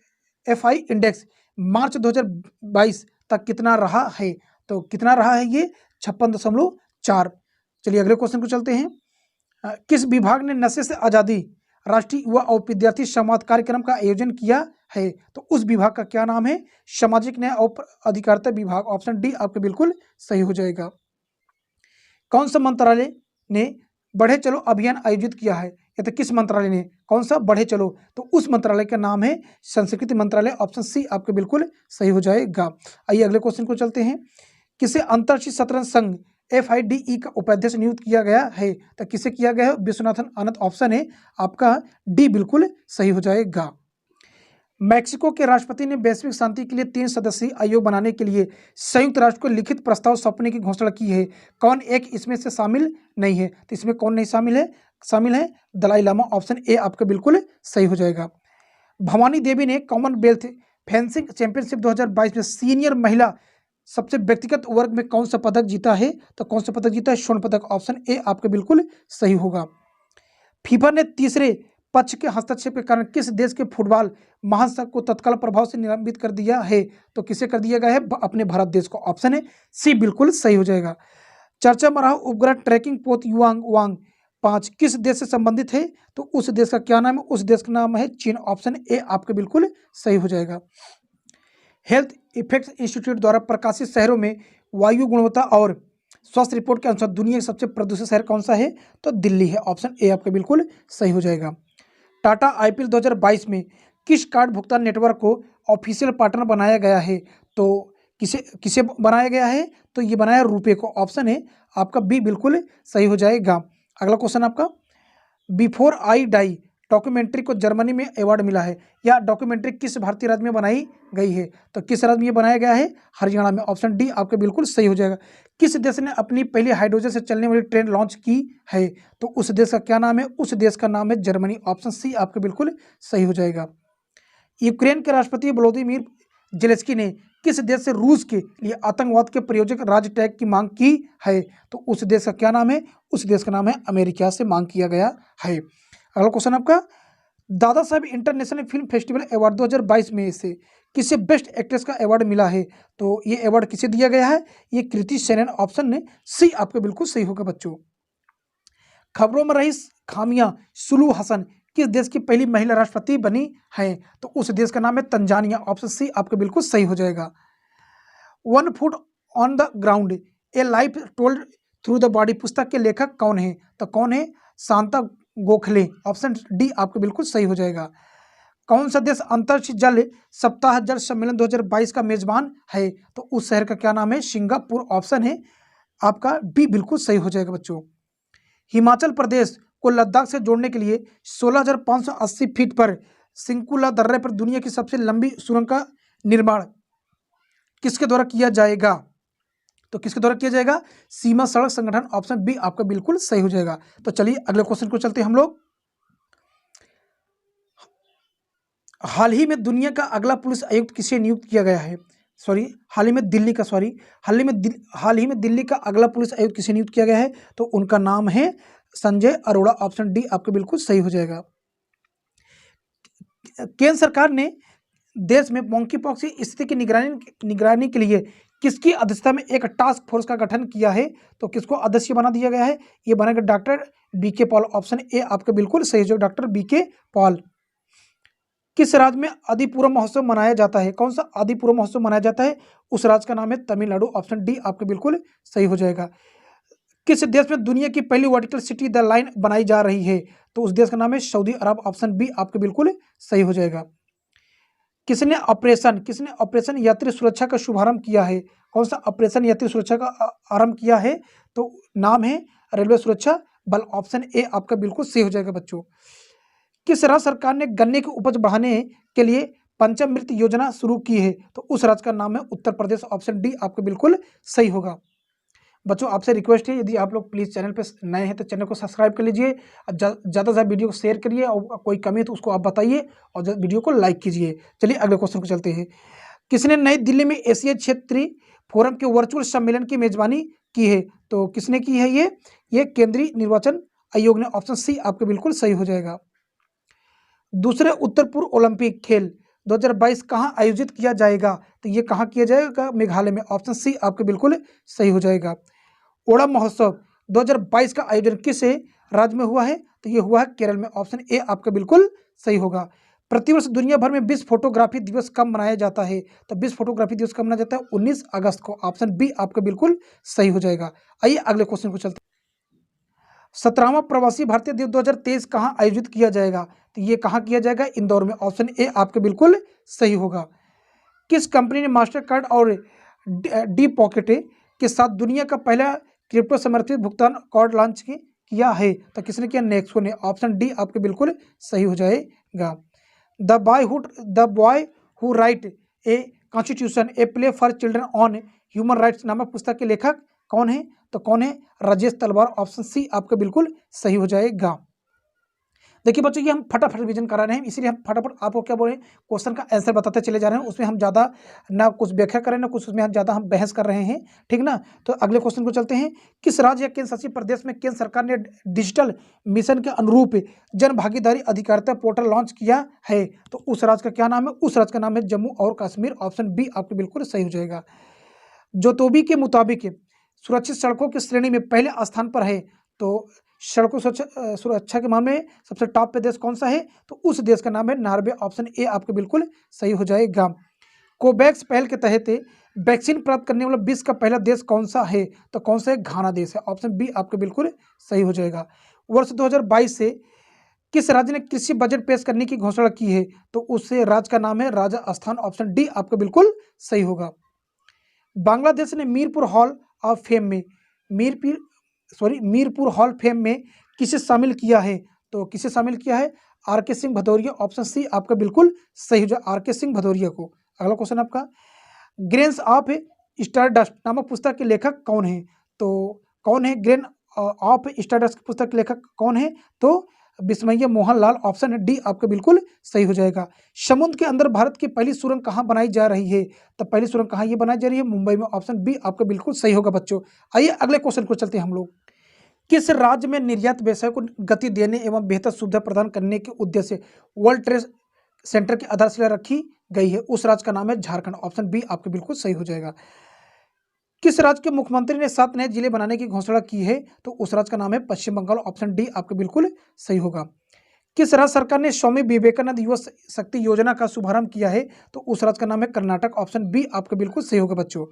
FI इंडेक्स मार्च 2022 तक कितना रहा है? तो कितना रहा है ये? 56.4। चलिए अगले क्वेश्चन को चलते हैं। किस विभाग ने नशे से आज़ादी राष्ट्रीय युवा और विद्यार्थी संवाद कार्यक्रम का आयोजन किया है? तो उस विभाग का क्या नाम है? सामाजिक न्याय और अधिकारिता विभाग, ऑप्शन डी आपके बिल्कुल सही हो जाएगा। कौन सा मंत्रालय ने बढ़े चलो अभियान आयोजित किया है? या तो किस मंत्रालय ने? कौन सा? बढ़े चलो। तो उस मंत्रालय का नाम है संस्कृति मंत्रालय, ऑप्शन सी आपके बिल्कुल सही हो जाएगा। आइए अगले क्वेश्चन को चलते हैं। किसे अंतर्राष्ट्रीय शतरंज संघ FIDE का उपाध्यक्ष नियुक्त किया गया है? तो किसे किया गया है? विश्वनाथन आनंद, ऑप्शन है आपका डी बिल्कुल सही हो जाएगा। मैक्सिको के राष्ट्रपति ने वैश्विक शांति के लिए 3 सदस्यीय आयोग बनाने के लिए संयुक्त राष्ट्र को लिखित प्रस्ताव सौंपने की घोषणा की है। कौन एक इसमें से शामिल नहीं है? तो इसमें कौन नहीं शामिल है? शामिल है दलाई लामा, ऑप्शन ए आपका बिल्कुल सही हो जाएगा। भवानी देवी ने कॉमनवेल्थ फेंसिंग चैंपियनशिप 2022 में सीनियर महिला सबसे व्यक्तिगत वर्ग में कौन सा पदक जीता है? तो कौन सा पदक जीता है? स्वर्ण पदक, ऑप्शन ए आपके बिल्कुल सही होगा। फीफा ने तीसरे पक्ष के हस्तक्षेप के कारण किस देश के फुटबॉल महासंघ को तत्काल प्रभाव से निलंबित कर दिया है? तो किसे कर दिया गया है? अपने भारत देश को, ऑप्शन है सी बिल्कुल सही हो जाएगा। चर्चा में रहा उपग्रह ट्रैकिंग पोत युआंग वांग 5 किस देश से संबंधित है? तो उस देश का क्या नाम है? उस देश का नाम है चीन, ऑप्शन ए आपके बिल्कुल सही हो जाएगा। हेल्थ इफेक्ट्स इंस्टीट्यूट द्वारा प्रकाशित शहरों में वायु गुणवत्ता और स्वास्थ्य रिपोर्ट के अनुसार दुनिया का सबसे प्रदूषित शहर कौन सा है? तो दिल्ली है, ऑप्शन ए आपका बिल्कुल सही हो जाएगा। टाटा IPL 2022 में किस कार्ड भुगतान नेटवर्क को ऑफिशियल पार्टनर बनाया गया है? तो किसे किसे बनाया गया है? तो ये बनाया रुपे को, ऑप्शन है आपका बी बिल्कुल सही हो जाएगा। अगला क्वेश्चन आपका, बिफोर आई डाई डॉक्यूमेंट्री को जर्मनी में अवार्ड मिला है, या डॉक्यूमेंट्री किस भारतीय राज्य में बनाई गई है? तो किस राज्य में ये बनाया गया है? हरियाणा में। ऑप्शन डी आपके बिल्कुल सही हो जाएगा। किस देश ने अपनी पहली हाइड्रोजन से चलने वाली ट्रेन लॉन्च की है? तो उस देश का क्या नाम है? उस देश का नाम है जर्मनी। ऑप्शन सी आपके बिल्कुल सही हो जाएगा। यूक्रेन के राष्ट्रपति व्लादिमीर जेलेंस्की ने किस देश से रूस के लिए आतंकवाद के प्रायोजक राज्य टैग की मांग की है? तो उस देश का क्या नाम है? उस देश का नाम है अमेरिका से मांग किया गया है। अगला क्वेश्चन आपका, Dada Saheb international film festival award 2022 में से किसे बेस्ट एक्ट्रेस का अवार्ड मिला है? तो ये अवार्ड किसे दिया गया है? ये कृति सेनन। ऑप्शन ने सी आपके बिल्कुल सही होगा बच्चों। खबरों में रही खामियां सुलू हसन किस देश की पहली महिला राष्ट्रपति बनी है? तो उस देश का नाम है तंजानिया। ऑप्शन सी आपके बिल्कुल सही हो जाएगा। 1 foot on the ground A life told through the body पुस्तक के लेखक कौन है? तो कौन है? शांता गोखले। ऑप्शन डी आपके बिल्कुल सही हो जाएगा। कौन सा देश अंतरिक्ष जल सप्ताह जल सम्मेलन 2022 का मेजबान है? तो उस शहर का क्या नाम है? सिंगापुर। ऑप्शन है आपका बी बिल्कुल सही हो जाएगा बच्चों। हिमाचल प्रदेश को लद्दाख से जोड़ने के लिए 16,580 फीट पर सिंकुला दर्रे पर दुनिया की सबसे लंबी सुरंग का निर्माण किसके द्वारा किया जाएगा? तो किसके द्वारा किया जाएगा? सीमा सड़क संगठन। ऑप्शन बी आपका बिल्कुल सही हो जाएगा। तो चलिए अगले क्वेश्चन को चलते हैं हम लोग। हाल ही में दुनिया का अगला पुलिस आयुक्त किसे नियुक्त किया गया है? हाल ही में दिल्ली का अगला पुलिस आयुक्त किसे नियुक्त किया गया है? तो उनका नाम है संजय अरोड़ा। ऑप्शन डी आपके बिल्कुल सही हो जाएगा। केंद्र सरकार ने देश में मंकी पॉक्स की स्थिति की निगरानी के लिए किसकी अध्यक्षता में एक टास्क फोर्स का गठन किया है? तो किसको अध्यक्ष बना दिया गया है? ये बनेगा doctor BK Paul. Option A आपके बिल्कुल सही हो, डॉक्टर बीके पॉल। किस राज्य में आदिपुरम महोत्सव मनाया जाता है? कौन सा आदिपुरम महोत्सव मनाया जाता है? उस राज्य का नाम है तमिलनाडु। ऑप्शन डी आपके बिल्कुल सही हो जाएगा। किस देश में दुनिया की पहली वर्टिकल सिटी द लाइन बनाई जा रही है? तो उस देश का नाम है सऊदी अरब। ऑप्शन बी आपके बिल्कुल सही हो जाएगा। किसने ऑपरेशन यात्री सुरक्षा का शुभारंभ किया है? कौन सा ऑपरेशन यात्री सुरक्षा का आरंभ किया है? तो नाम है रेलवे सुरक्षा बल। ऑप्शन ए आपका बिल्कुल सही हो जाएगा बच्चों। किस राज्य सरकार ने गन्ने की उपज बढ़ाने के लिए पंचामृत योजना शुरू की है? तो उस राज्य का नाम है उत्तर प्रदेश। ऑप्शन डी आपका बिल्कुल सही होगा। बच्चों आपसे रिक्वेस्ट है, यदि आप लोग प्लीज़ चैनल पर नए हैं तो चैनल को सब्सक्राइब कर लीजिए, ज़्यादा से ज़्यादा वीडियो को शेयर करिए, और कोई कमी है तो उसको आप बताइए, और वीडियो को लाइक कीजिए। चलिए अगले क्वेश्चन को चलते हैं। किसने नई दिल्ली में एशिया क्षेत्रीय फोरम के वर्चुअल सम्मेलन की मेजबानी की है? तो किसने की है ये केंद्रीय निर्वाचन आयोग ने। ऑप्शन सी आपके बिल्कुल सही हो जाएगा। दूसरे उत्तर पूर्व ओलंपिक खेल 2022 कहाँ आयोजित किया जाएगा? तो ये कहाँ किया जाएगा? मेघालय में। ऑप्शन सी आपके बिल्कुल सही हो जाएगा। ओणम महोत्सव 2022 का आयोजन किस राज्य में हुआ है? तो ये हुआ है केरल में। ऑप्शन ए आपका बिल्कुल सही होगा। प्रतिवर्ष दुनिया भर में विश्व फोटोग्राफी दिवस कब मनाया जाता है? तो विश्व फोटोग्राफी दिवस कब मनाया जाता है? 19 अगस्त को। ऑप्शन बी आपका बिल्कुल सही हो जाएगा। आइए अगले क्वेश्चन को चलते हैं। 17वां प्रवासी भारतीय दिवस 2023 कहाँ आयोजित किया जाएगा? तो ये कहाँ किया जाएगा? इंदौर में। ऑप्शन ए आपके बिल्कुल सही होगा। किस कंपनी ने मास्टर कार्ड और डी पॉकेट के साथ दुनिया का पहला क्रिप्टो समर्थित भुगतान कार्ड लॉन्च किया है? तो किसने किया? नेक्सो ने। ऑप्शन डी आपके बिल्कुल सही हो जाएगा। The boy who right a constitution a play for children on human rights नामक पुस्तक के लेखक कौन है? तो कौन है? राजेश तलवार। ऑप्शन सी आपका बिल्कुल सही हो जाएगा। देखिए बच्चों, ये हम फटाफट रिवीजन करा रहे हैं, इसीलिए हम फटाफट आपको क्या बोल रहे हैं, क्वेश्चन का आंसर बताते चले जा रहे हैं। उसमें हम ज़्यादा ना कुछ व्याख्या कर रहे हैं, ना कुछ उसमें हम ज़्यादा हम बहस कर रहे हैं, ठीक ना। तो अगले क्वेश्चन को चलते हैं। किस राज्य या केंद्र शासित प्रदेश में केंद्र सरकार ने डिजिटल मिशन के अनुरूप जन भागीदारी अधिकारिता पोर्टल लॉन्च किया है? तो उस राज्य का क्या नाम है? उस राज्य का नाम है जम्मू और कश्मीर। ऑप्शन बी आपके बिल्कुल सही हो जाएगा। जोतोबी के मुताबिक सुरक्षित सड़कों की श्रेणी में पहले स्थान पर है, तो सड़कों सुरक्षा के मामले में सबसे टॉप पे देश कौन सा है? तो उस देश का नाम है नॉर्वे। ऑप्शन ए आपके बिल्कुल सही हो जाएगा। कोवैक्स पहल के तहत वैक्सीन प्राप्त करने वाला विश्व का पहला देश कौन सा है? तो कौन सा है? घाना देश है। ऑप्शन बी आपके बिल्कुल सही हो जाएगा। वर्ष 2022 से किस राज्य ने कृषि बजट पेश करने की घोषणा की है? तो उस राज्य का नाम है राजस्थान। ऑप्शन डी आपका बिल्कुल सही होगा। बांग्लादेश ने मीरपुर हॉल ऑफ फेम में मीरपुर हॉल फेम में किसे शामिल किया है? तो किसे शामिल किया है? आर के सिंह भदौरिया, ऑप्शन सी आपका बिल्कुल सही हो जाए, आर के सिंह भदौरिया को। अगला क्वेश्चन आपका, ग्रेन्स ऑफ स्टारडस्ट नामक पुस्तक के लेखक कौन है? तो कौन है ग्रेन ऑफ स्टारडस्ट पुस्तक के लेखक कौन है? तो बिस्मैया मोहनलाल, ऑप्शन है डी आपका बिल्कुल सही हो जाएगा। समुद्र के अंदर भारत की पहली सुरंग कहाँ बनाई जा रही है? तो पहली सुरंग कहाँ ये बनाई जा रही है? मुंबई में, ऑप्शन बी आपका बिल्कुल सही होगा बच्चों। आइए अगले क्वेश्चन को चलते हैं हम लोग। किस राज्य में निर्यात व्यवसाय को गति देने एवं बेहतर सुविधा प्रदान करने के उद्देश्य से वर्ल्ड ट्रेड सेंटर की आधारशिला रखी गई है? उस राज्य का नाम है झारखंड, ऑप्शन बी आपके बिल्कुल सही हो जाएगा। किस राज्य के मुख्यमंत्री ने 7 नए जिले बनाने की घोषणा की है? तो उस राज्य का नाम है पश्चिम बंगाल, ऑप्शन डी आपके बिल्कुल सही होगा। किस राज्य सरकार ने स्वामी विवेकानंद युवा शक्ति योजना का शुभारंभ किया है? तो उस राज्य का नाम है कर्नाटक, ऑप्शन बी आपका बिल्कुल सही होगा बच्चों।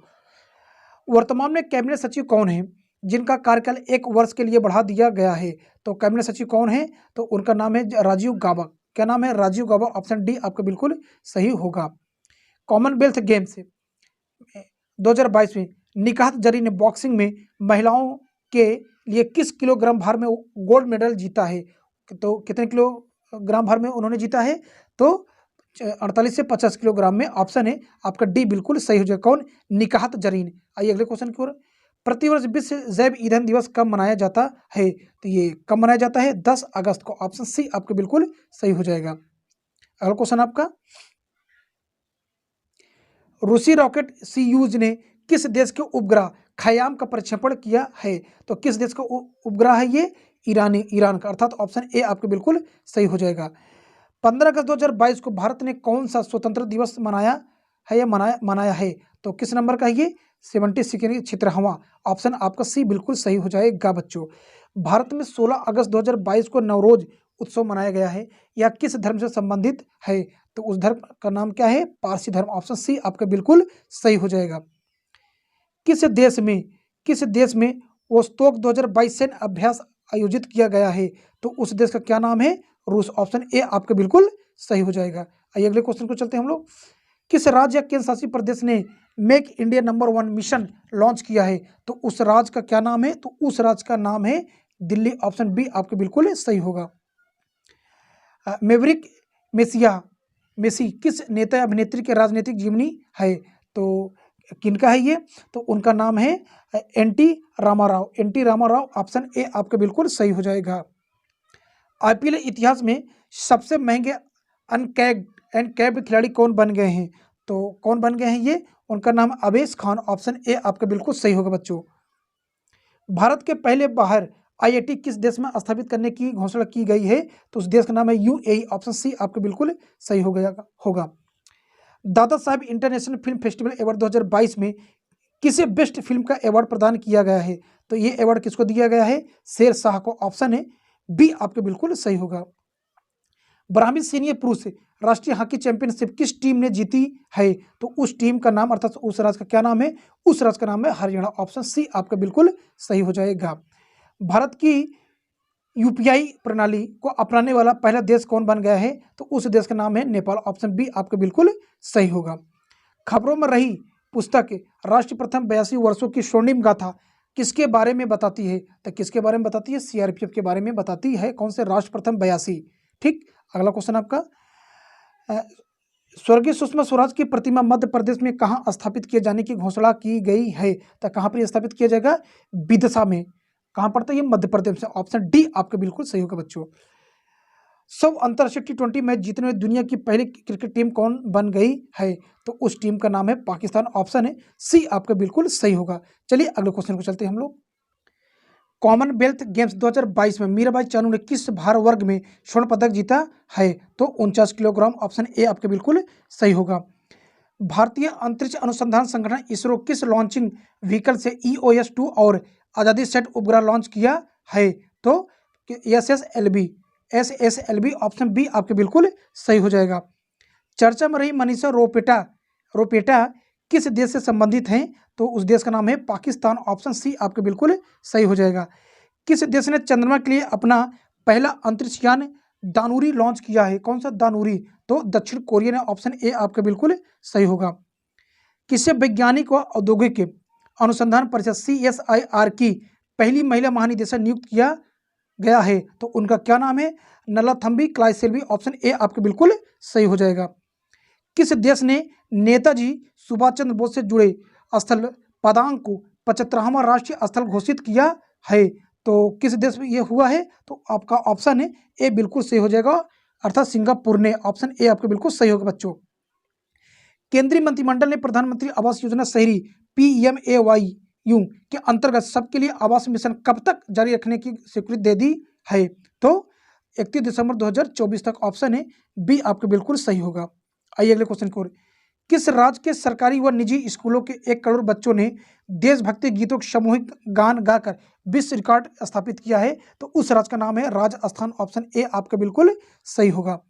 वर्तमान में कैबिनेट सचिव कौन है जिनका कार्यकाल 1 वर्ष के लिए बढ़ा दिया गया है? तो कैबिनेट सचिव कौन है? तो उनका नाम है राजीव गाबा। क्या नाम है? राजीव गाबा, ऑप्शन डी आपका बिल्कुल सही होगा। कॉमनवेल्थ गेम्स 2022 में निकाहत जरीन ने बॉक्सिंग में महिलाओं के लिए किस किलोग्राम भार में गोल्ड मेडल जीता है? तो कितने किलोग्राम भार में उन्होंने जीता है? तो 48 से 50 किलोग्राम में, ऑप्शन है आपका डी बिल्कुल सही हो जाएगा। कौन? निकाहत जरीन। आइए अगले क्वेश्चन की ओर। प्रतिवर्ष विश्व जैव ईंधन दिवस कब मनाया जाता है? तो ये कब मनाया जाता है? 10 अगस्त को, ऑप्शन सी आपके बिल्कुल सही हो जाएगा। अगला क्वेश्चन आपका, रूसी रॉकेट सोयूज ने किस देश के उपग्रह खयाम का प्रक्षेपण किया है? तो किस देश का उपग्रह है ये? ईरान का, अर्थात ऑप्शन ए आपके बिल्कुल सही हो जाएगा। 15 अगस्त 2022 को भारत ने कौन सा स्वतंत्र दिवस मनाया है या मनाया है? तो किस नंबर का है ये? 76वां, ऑप्शन आपका सी बिल्कुल सही हो जाएगा बच्चों। भारत में 16 अगस्त 2022 को नवरोज उत्सव मनाया गया है, यह किस धर्म से संबंधित है? तो उस धर्म का नाम क्या है? पारसी धर्म, ऑप्शन सी आपका बिल्कुल सही हो जाएगा। किस देश में वोस्तोक 2022 सैन्य अभ्यास आयोजित किया गया है? तो उस देश का क्या नाम है? रूस, ऑप्शन ए आपका बिल्कुल सही हो जाएगा। आइए अगले क्वेश्चन को चलते हैं हम लोग। किस राज्य या केंद्र शासित प्रदेश ने make India number 1 mission launch किया है? तो उस राज्य का क्या नाम है? तो उस राज्य का नाम है दिल्ली, ऑप्शन बी आपके बिल्कुल सही होगा। मेवरिक मेसी किस नेता अभिनेत्री के राजनीतिक जीवनी है? तो किनका है ये? तो उनका नाम है एनटी रामाराव, ऑप्शन ए आपका बिल्कुल सही हो जाएगा। आईपीएल इतिहास में सबसे महंगे अनकैप्ड खिलाड़ी कौन बन गए हैं? तो कौन बन गए हैं ये? उनका नाम अवेश खान, ऑप्शन ए आपका बिल्कुल सही होगा बच्चों। भारत के पहले बाहर आईआईटी किस देश में स्थापित करने की घोषणा की गई है? तो उस देश का नाम है यूएई, ऑप्शन सी आपके बिल्कुल सही होगा। Dada Saheb international film festival award 2022 में किसे बेस्ट फिल्म का अवार्ड प्रदान किया गया है? तो ये अवार्ड किसको दिया गया है? शेरशाह को, ऑप्शन है बी आपके बिल्कुल सही होगा। ब्राह्मी सीनियर पुरुष राष्ट्रीय हॉकी चैंपियनशिप किस टीम ने जीती है? तो उस टीम का नाम, अर्थात उस राज्य का क्या नाम है? उस राज्य का नाम है हरियाणा, ऑप्शन सी आपका बिल्कुल सही हो जाएगा। भारत की यूपीआई प्रणाली को अपनाने वाला पहला देश कौन बन गया है? तो उस देश का नाम है नेपाल, ऑप्शन बी आपका बिल्कुल सही होगा। खबरों में रही पुस्तक राष्ट्र प्रथम 82 वर्षों की स्वर्णिम गाथा किसके बारे में बताती है? तो किसके बारे में बताती है? सीआरपीएफ के बारे में बताती है। कौन से? राष्ट्र प्रथम 82। ठीक, अगला क्वेश्चन आपका, स्वर्गीय सुषमा स्वराज की प्रतिमा मध्य प्रदेश में कहाँ स्थापित किए जाने की घोषणा की गई है? तो कहाँ पर स्थापित किया जाएगा? विदिशा में। कहाँ पड़ता है ये? मध्य प्रदेश में, ऑप्शन डी आपका बिल्कुल सही होगा बच्चों। सब अंतर्राष्ट्रीय T20 मैच जीतने वाली दुनिया की पहली क्रिकेट टीम कौन बन गई है? तो उस टीम का नाम है पाकिस्तान, ऑप्शन है सी आपका बिल्कुल सही होगा। चलिए अगले क्वेश्चन को चलते हैं हम लोग। कॉमनवेल्थ गेम्स 2022 में मीराबाई चानू ने किस भार वर्ग में स्वर्ण पदक जीता है? तो 49 किलोग्राम, ऑप्शन ए आपके बिल्कुल सही होगा। भारतीय अंतरिक्ष अनुसंधान संगठन इसरो किस लॉन्चिंग व्हीकल से EOS-2 और आज़ादी सेट उपग्रह लॉन्च किया है? तो SSLV, ऑप्शन बी आपके बिल्कुल सही हो जाएगा। चर्चा में रही मनीषा रोपेटा किस देश से संबंधित हैं? तो उस देश का नाम है पाकिस्तान, ऑप्शन सी आपके बिल्कुल सही हो जाएगा। किस देश ने चंद्रमा के लिए अपना पहला अंतरिक्ष यान दानुरी लॉन्च किया है? कौन सा दानुरी? तो दक्षिण कोरिया ने, ऑप्शन ए आपके बिल्कुल सही होगा। किसे वैज्ञानिक व औद्योगिक अनुसंधान परिषद CSIR की पहली महिला महानिदेशक नियुक्त किया गया है तो उनका क्या नाम है? नलाथम्बी क्लाइसेल्वी, ऑप्शन ए आपके बिल्कुल सही हो जाएगा। किस देश ने नेताजी सुभाष चंद्र बोस से जुड़े स्थल पदांग को 75वां राष्ट्रीय स्थल घोषित किया है? तो किस देश में ये हुआ है? तो आपका ऑप्शन है ए बिल्कुल सही हो जाएगा, अर्थात सिंगापुर ने। ऑप्शन ए आपके बिल्कुल सही होगा बच्चों। केंद्रीय मंत्रिमंडल ने प्रधानमंत्री आवास योजना शहरी PMAYU के अंतर्गत सबके लिए आवास मिशन कब तक जारी रखने की स्वीकृति दे दी है? तो 31 दिसंबर 2024 तक। ऑप्शन है बी आपके बिल्कुल सही होगा। आइए अगले क्वेश्चन की ओर। किस राज्य के सरकारी व निजी स्कूलों के 1 करोड़ बच्चों ने देशभक्ति गीतों के सामूहिक गान गाकर विश्व रिकॉर्ड स्थापित किया है? तो उस राज्य का नाम है राजस्थान। ऑप्शन ए आपका बिल्कुल सही होगा।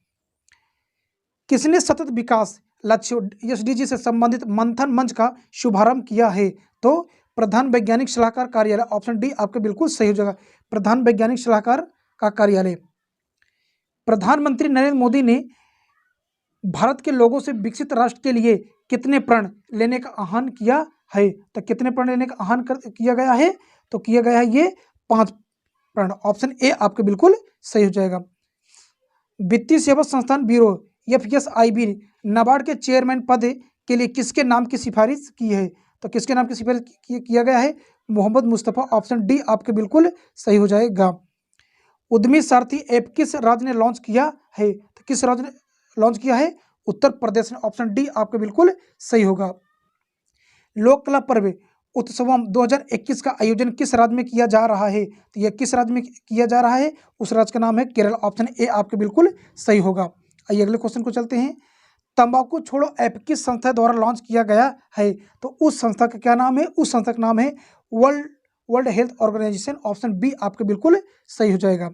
किसने सतत विकास लक्ष्य SDG से संबंधित मंथन मंच का शुभारंभ किया है? तो प्रधान वैज्ञानिक सलाहकार कार्यालय। ऑप्शन डी आपके बिल्कुल सही हो जाएगा, प्रधान वैज्ञानिक सलाहकार का कार्यालय। प्रधानमंत्री नरेंद्र मोदी ने भारत के लोगों से विकसित राष्ट्र के लिए कितने प्रण लेने का आह्वान किया है? तो कितने प्रण लेने का आह्वान किया गया है? तो किया गया है ये 5 प्रण। ऑप्शन ए आपके बिल्कुल सही हो जाएगा। वित्तीय सेवा संस्थान ब्यूरो FSIB नाबार्ड के चेयरमैन पद के लिए किसके नाम की सिफारिश की है? तो किसके नाम की सिफारिश किया गया है? मोहम्मद मुस्तफ़ा। ऑप्शन डी आपके बिल्कुल सही हो जाएगा। उद्यमी सारथी ऐप किस राज्य ने लॉन्च किया है? तो किस राज्य ने लॉन्च किया है? उत्तर प्रदेश ने। ऑप्शन डी आपके बिल्कुल सही होगा। लोक कला पर्व उत्सवम 2021 का आयोजन किस राज्य में किया जा रहा है? तो यह किस राज्य में किया जा रहा है? उस राज्य का नाम है केरल। ऑप्शन ए आपके बिल्कुल सही होगा। आइए अगले क्वेश्चन को चलते हैं। तंबाकू छोड़ो ऐप किस संस्था द्वारा लॉन्च किया गया है? तो उस संस्था का क्या नाम है? उस संस्था का नाम है World Health Organization. Option B आपके बिल्कुल सही हो जाएगा।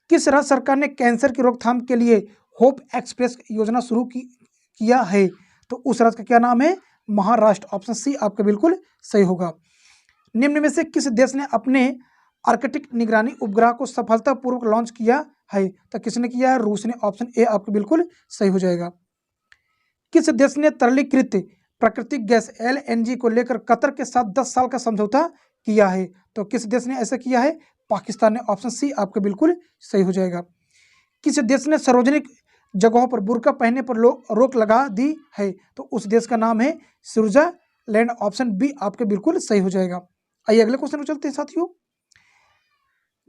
किस राज्य सरकार ने कैंसर की रोकथाम के लिए होप एक्सप्रेस योजना शुरू किया है? तो उस राज्य का क्या नाम है? महाराष्ट्र। ऑप्शन सी आपका बिल्कुल सही होगा। निम्न में से किस देश ने अपने आर्कटिक निगरानी उपग्रह को सफलतापूर्वक लॉन्च किया है? तो किसने किया है? रूस ने। ऑप्शन ए आपका बिल्कुल सही हो जाएगा। किस देश ने तरलीकृत प्राकृतिक गैस LNG को लेकर कतर के साथ 10 साल का समझौता किया है? तो किस देश ने ऐसा किया है? पाकिस्तान ने। ऑप्शन सी आपका बिल्कुल सही हो जाएगा। किस देश ने सार्वजनिक जगहों पर बुर्का पहनने पर रोक लगा दी है? तो उस देश का नाम है स्विट्जरलैंड। ऑप्शन बी आपके बिल्कुल सही हो जाएगा। आइए अगले क्वेश्चन को चलते हैं साथियों।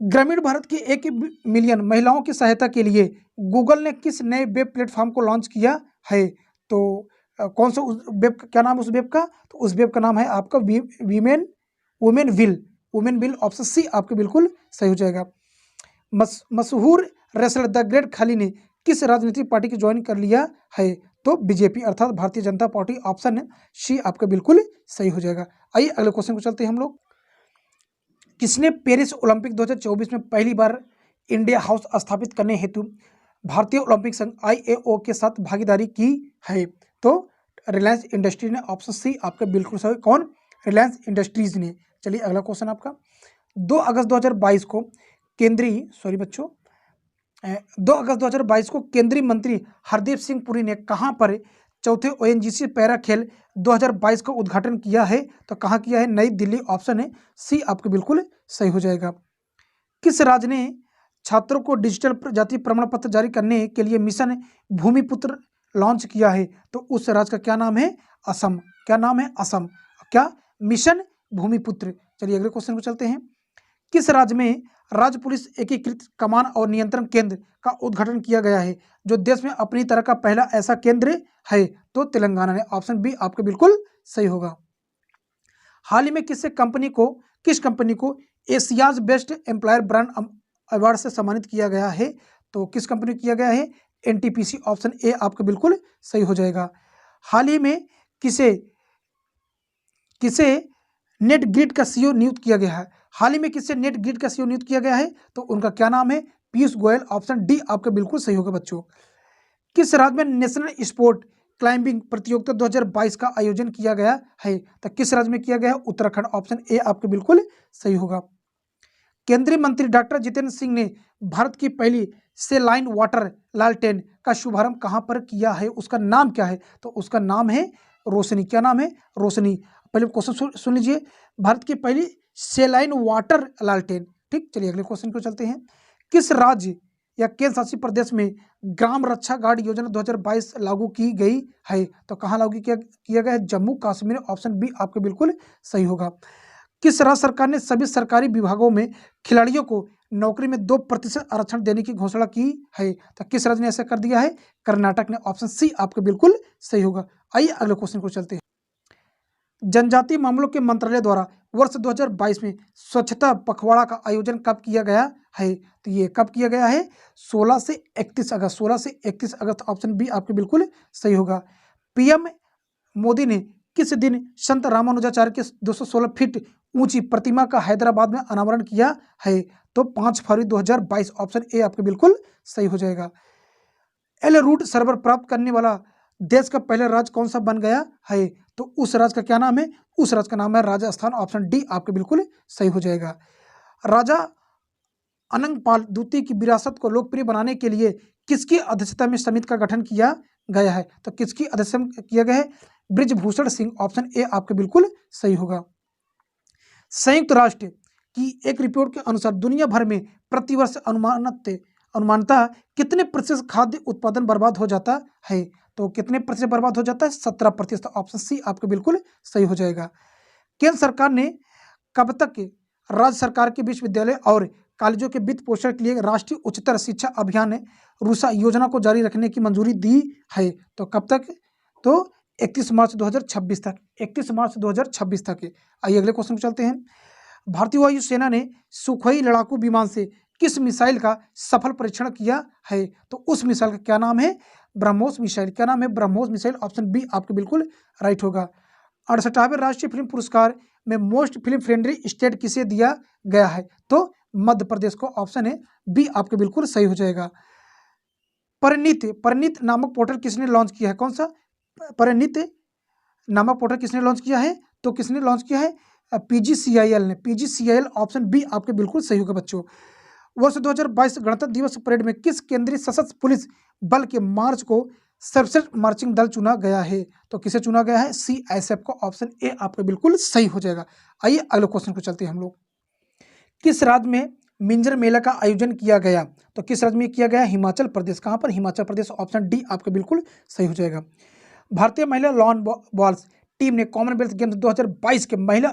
ग्रामीण भारत की 1 मिलियन महिलाओं की सहायता के लिए गूगल ने किस नए वेब प्लेटफॉर्म को लॉन्च किया है? तो कौन सा उस वेब का क्या नाम है उस वेब का? तो उस वेब का नाम है आपका वुमेन विल। ऑप्शन सी आपके बिल्कुल सही हो जाएगा। मशहूर रेसलर द ग्रेट खली ने किस राजनीतिक पार्टी की ज्वाइन कर लिया है? तो बीजेपी अर्थात Bharatiya Janata party. Option C आपका बिल्कुल सही हो जाएगा। आइए अगले क्वेश्चन को चलते हैं हम लोग। किसने पेरिस ओलंपिक 2024 में पहली बार इंडिया हाउस स्थापित करने हेतु भारतीय ओलंपिक संघ IAO के साथ भागीदारी की है? तो रिलायंस इंडस्ट्रीज ने। ऑप्शन सी आपका बिल्कुल सही। कौन? रिलायंस इंडस्ट्रीज ने। चलिए अगला क्वेश्चन आपका। 2 अगस्त 2022 को केंद्रीय मंत्री हरदीप सिंह पुरी ने कहां पर चौथे ONGC पैरा खेल 2022 का उद्घाटन किया है? तो कहां किया है? नई दिल्ली। ऑप्शन है सी आपके बिल्कुल सही हो जाएगा। किस राज्य ने छात्रों को डिजिटल जाति प्रमाण पत्र जारी करने के लिए मिशन भूमिपुत्र लॉन्च किया है? तो उस राज्य का क्या नाम है? असम। क्या नाम है? असम। क्या? मिशन भूमिपुत्र। चलिए अगले क्वेश्चन को चलते हैं। किस राज्य में राज्य पुलिस एकीकृत कमान और नियंत्रण केंद्र का उद्घाटन किया गया है, जो देश में अपनी तरह का पहला ऐसा केंद्र है? तो तेलंगाना ने। ऑप्शन बी आपके बिल्कुल सही होगा। हाल ही में किस कंपनी को Asia's best employer brand award से सम्मानित किया गया है? तो किस कंपनी को किया गया है? NTPC। ऑप्शन ए आपका बिल्कुल सही हो जाएगा। हाल ही में किसे नेट ग्रिड का CEO नियुक्त किया गया है? हाल ही में किससे नेट ग्रिड का CEO नियुक्त किया गया है? तो उनका क्या नाम है? पीयूष गोयल। ऑप्शन डी आपका बिल्कुल सही होगा बच्चों। किस राज्य में नेशनल स्पोर्ट क्लाइंबिंग प्रतियोगिता 2022 का आयोजन किया गया है? तो किस राज्य में किया गया है? उत्तराखंड। ऑप्शन ए आपके बिल्कुल सही होगा। केंद्रीय मंत्री डॉक्टर जितेंद्र सिंह ने भारत की पहली सेलाइन वाटर लालटेन का शुभारंभ कहां पर किया है? उसका नाम क्या है? तो उसका नाम है रोशनी। क्या नाम है? रोशनी। पहले क्वेश्चन सुन लीजिए। भारत की पहली सेलाइन वाटर लालटेन, ठीक, चलिए अगले क्वेश्चन को चलते हैं। किस राज्य या केंद्र शासित प्रदेश में ग्राम रक्षा गार्ड योजना 2022 लागू की गई है? तो कहाँ लागू किया गया है? जम्मू कश्मीर। ऑप्शन बी आपके बिल्कुल सही होगा। किस राज्य सरकार ने सभी सरकारी विभागों में खिलाड़ियों को नौकरी में 2% आरक्षण देने की घोषणा की है? तो किस राज्य ने ऐसा कर दिया है? कर्नाटक ने। ऑप्शन सी आपके बिल्कुल सही होगा। आइए अगले क्वेश्चन को चलते हैं। जनजातीय मामलों के मंत्रालय द्वारा वर्ष 2022 में स्वच्छता पखवाड़ा का आयोजन कब किया गया है? तो ये कब किया गया है? 16 से 31 अगस्त। 16 से 31 अगस्त। ऑप्शन बी आपके बिल्कुल सही होगा। पीएम मोदी ने किस दिन संत रामानुजाचार्य के 216 फीट ऊंची प्रतिमा का हैदराबाद में अनावरण किया है? तो 5 फरवरी 2022। ऑप्शन ए आपके बिल्कुल सही हो जाएगा। एल रूट सर्वर प्राप्त करने वाला देश का पहला राज्य कौन सा बन गया है? तो उस राज्य का क्या नाम है? उस राज्य का नाम है राजस्थान। ऑप्शन डी आपके बिल्कुल सही हो जाएगा। राजा अनंगपाल द्वितीय की विरासत को लोकप्रिय बनाने के लिए किसकी अध्यक्षता में समिति का गठन किया गया है? तो किसकी अध्यक्षता में किया गया है? बृजभूषण सिंह। ऑप्शन ए आपके बिल्कुल सही होगा। संयुक्त राष्ट्र की एक रिपोर्ट के अनुसार दुनिया भर में प्रतिवर्ष अनुमानतः कितने प्रतिशत खाद्य उत्पादन बर्बाद हो जाता है? तो कितने प्रतिशत बर्बाद हो जाता है? 17%। ऑप्शन सी आपके बिल्कुल सही हो जाएगा। केंद्र सरकार ने कब तक राज्य सरकार के विश्वविद्यालय और कॉलेजों के वित्त पोषण के लिए राष्ट्रीय उच्चतर शिक्षा अभियान रूसा योजना को जारी रखने की मंजूरी दी है? तो कब तक? तो 31 मार्च 2026 तक। 31 मार्च 2026 तक। आइए अगले क्वेश्चन को चलते हैं। भारतीय वायुसेना ने सुखोई लड़ाकू विमान से किस मिसाइल का सफल परीक्षण किया है? तो उस मिसाइल का क्या नाम है? ब्रह्मोस मिसाइल। क्या नाम है? ब्रह्मोस मिसाइल। ऑप्शन बी आपके बिल्कुल राइट होगा। 68वें राष्ट्रीय फिल्म पुरस्कार में मोस्ट फिल्म फ्रेंडली स्टेट किसे दिया गया है? तो मध्य प्रदेश को। ऑप्शन है बी आपके बिल्कुल सही हो जाएगा। परिणीत नामक पोर्टल किसने लॉन्च किया है? कौन सा? परिणीत नामक पोर्टल किसने लॉन्च किया है? तो किसने लॉन्च किया है? PGCIL ने। PGCIL। ऑप्शन बी आपके बिल्कुल सही होगा बच्चों। वर्ष 2022 गणतंत्र दिवस परेड में किस केंद्रीय सशस्त्र पुलिस बल के मार्च को सर्वश्रेष्ठ मार्चिंग दल चुना गया है? तो किसे चुना गया है? CSF को। ऑप्शन ए आपका बिल्कुल सही हो जाएगा। आइए अगले क्वेश्चन को चलते हैं हम लोग। किस राज्य में मिंजर मेला का आयोजन किया गया? तो किस राज्य में किया गया? हिमाचल प्रदेश। कहाँ पर? हिमाचल प्रदेश। ऑप्शन डी आपका बिल्कुल सही हो जाएगा। भारतीय महिला लॉन बॉल्स टीम ने कॉमनवेल्थ गेम्स 2022 के महिला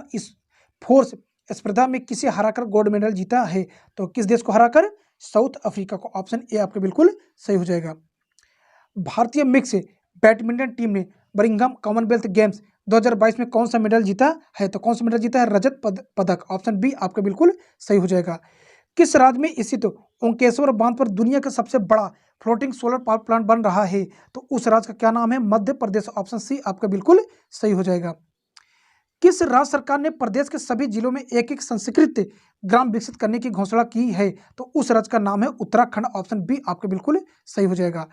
फोर्स स्पर्धा में किसे हराकर गोल्ड मेडल जीता है? तो किस देश को हराकर? साउथ अफ्रीका को। ऑप्शन ए आपके बिल्कुल सही हो जाएगा। भारतीय मिक्स बैडमिंटन टीम ने बर्मिंघम कॉमनवेल्थ गेम्स 2022 में कौन सा मेडल जीता है? तो कौन सा मेडल जीता है? रजत पदक। ऑप्शन बी आपका बिल्कुल सही हो जाएगा। किस राज्य में स्थित ओंकेश्वर बांध पर दुनिया का सबसे बड़ा फ्लोटिंग सोलर पावर प्लांट बन रहा है? तो उस राज्य का क्या नाम है? मध्य प्रदेश। ऑप्शन सी आपका बिल्कुल सही हो जाएगा। किस राज्य सरकार ने प्रदेश के सभी जिलों में एक एक संस्कृत ग्राम विकसित करने की घोषणा की है? तो उस राज्य का नाम है उत्तराखंड। ऑप्शन बी आपके बिल्कुल सही हो जाएगा।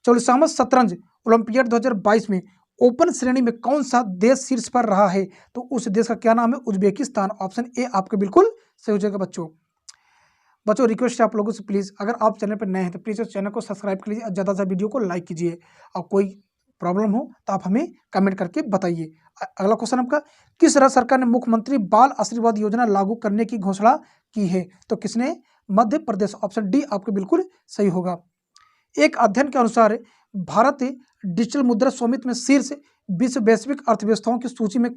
44वां शतरंज ओलंपियाड 2022 में ओपन श्रेणी में कौन सा देश शीर्ष पर रहा है? तो उस देश का क्या नाम है? उज्बेकिस्तान। ऑप्शन ए आपके बिल्कुल सही हो जाएगा बच्चों। रिक्वेस्ट है आप लोगों से, प्लीज़ अगर आप चैनल पर नए हैं तो प्लीज़ उस चैनल को सब्सक्राइब कर लीजिए और ज़्यादा से वीडियो को लाइक कीजिए। और कोई प्रॉब्लम हो तो आप हमें कमेंट करके बताइए। अगला क्वेश्चन आपका, किस राज्य सरकार ने मुख्यमंत्री बाल आशीर्वाद योजना लागू करने की घोषणा की है? तो किसने? मध्य प्रदेश। ऑप्शन डी आपके बिल्कुल सही होगा। एक अध्ययन के अनुसार भारत डिजिटल मुद्रा स्वामित्व में शीर्ष 20 वैश्विक अर्थव्यवस्थाओं की सूची में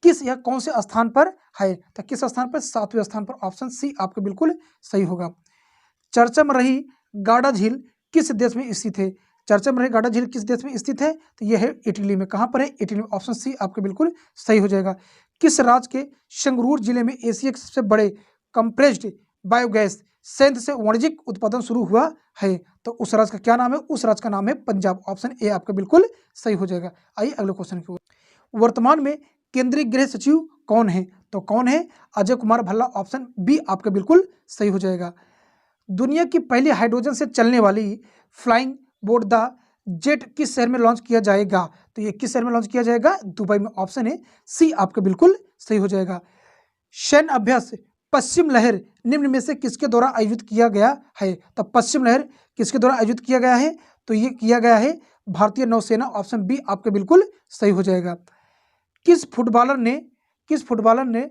किस या कौन से स्थान पर है? तो किस स्थान पर? 7वें स्थान पर। ऑप्शन सी आपके बिल्कुल सही होगा। चर्चा में रही गाडा झील किस देश में स्थित है? चर्चा में रही गाडा झील किस देश में स्थित है? तो यह है इटली में। कहाँ पर है? इटली में। ऑप्शन सी आपके बिल्कुल सही हो जाएगा। किस राज्य के संगरूर जिले में एशिया के सबसे बड़े कंप्रेस्ड बायोगैस संयंत्र से वाणिज्यिक उत्पादन शुरू हुआ है? तो उस राज्य का क्या नाम है? उस राज्य का नाम है पंजाब। ऑप्शन ए आपका बिल्कुल सही हो जाएगा। आइए अगले क्वेश्चन की ओर। वर्तमान में केंद्रीय गृह सचिव कौन है? तो कौन है? अजय कुमार भल्ला। ऑप्शन बी आपका बिल्कुल सही हो जाएगा। दुनिया की पहली हाइड्रोजन से चलने वाली फ्लाइंग बोट द जेट किस शहर में लॉन्च किया जाएगा? तो ये किस शहर में लॉन्च किया जाएगा? दुबई में। ऑप्शन है सी आपका बिल्कुल सही हो जाएगा। सैन्य अभ्यास पश्चिम लहर निम्न में से किसके द्वारा आयोजित किया गया है? तो पश्चिम लहर किसके द्वारा आयोजित किया गया है? तो ये किया गया है भारतीय नौसेना। ऑप्शन बी आपके बिल्कुल सही हो जाएगा। किस फुटबॉलर ने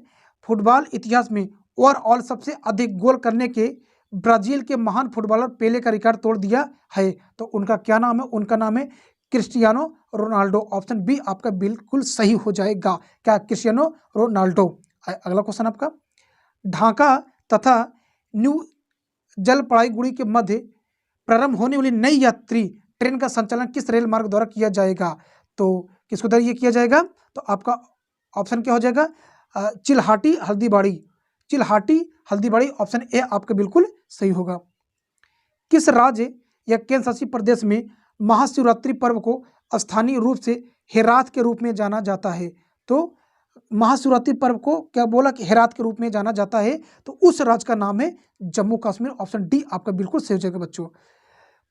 फुटबॉल इतिहास में ओवरऑल सबसे अधिक गोल करने के ब्राजील के महान फुटबॉलर पेले का रिकॉर्ड तोड़ दिया है, तो उनका क्या नाम है? उनका नाम है क्रिस्टियानो रोनाल्डो। ऑप्शन बी आपका बिल्कुल सही हो जाएगा। क्या? Cristiano Ronaldo. अगला क्वेश्चन आपका, ढाका तथा न्यू जलपाईगुड़ी के मध्य प्रारंभ होने वाली नई यात्री ट्रेन का संचालन किस रेल मार्ग द्वारा किया जाएगा? तो किसको द्वारा ये किया जाएगा? तो आपका ऑप्शन क्या हो जाएगा? चिल्हाटी हल्दीबाड़ी। चिल्हाटी हल्दीबाड़ी, ऑप्शन ए आपका बिल्कुल सही होगा। किस राज्य या केंद्र शासित प्रदेश में महाशिवरात्रि पर्व को स्थानीय रूप से हेरात के रूप में जाना जाता है? तो महाशिवरात्रि पर्व को क्या बोला कि हेरात के रूप में जाना जाता है, तो उस राज्य का नाम है जम्मू कश्मीर। ऑप्शन डी आपका बिल्कुल सही हो जाएगा बच्चों।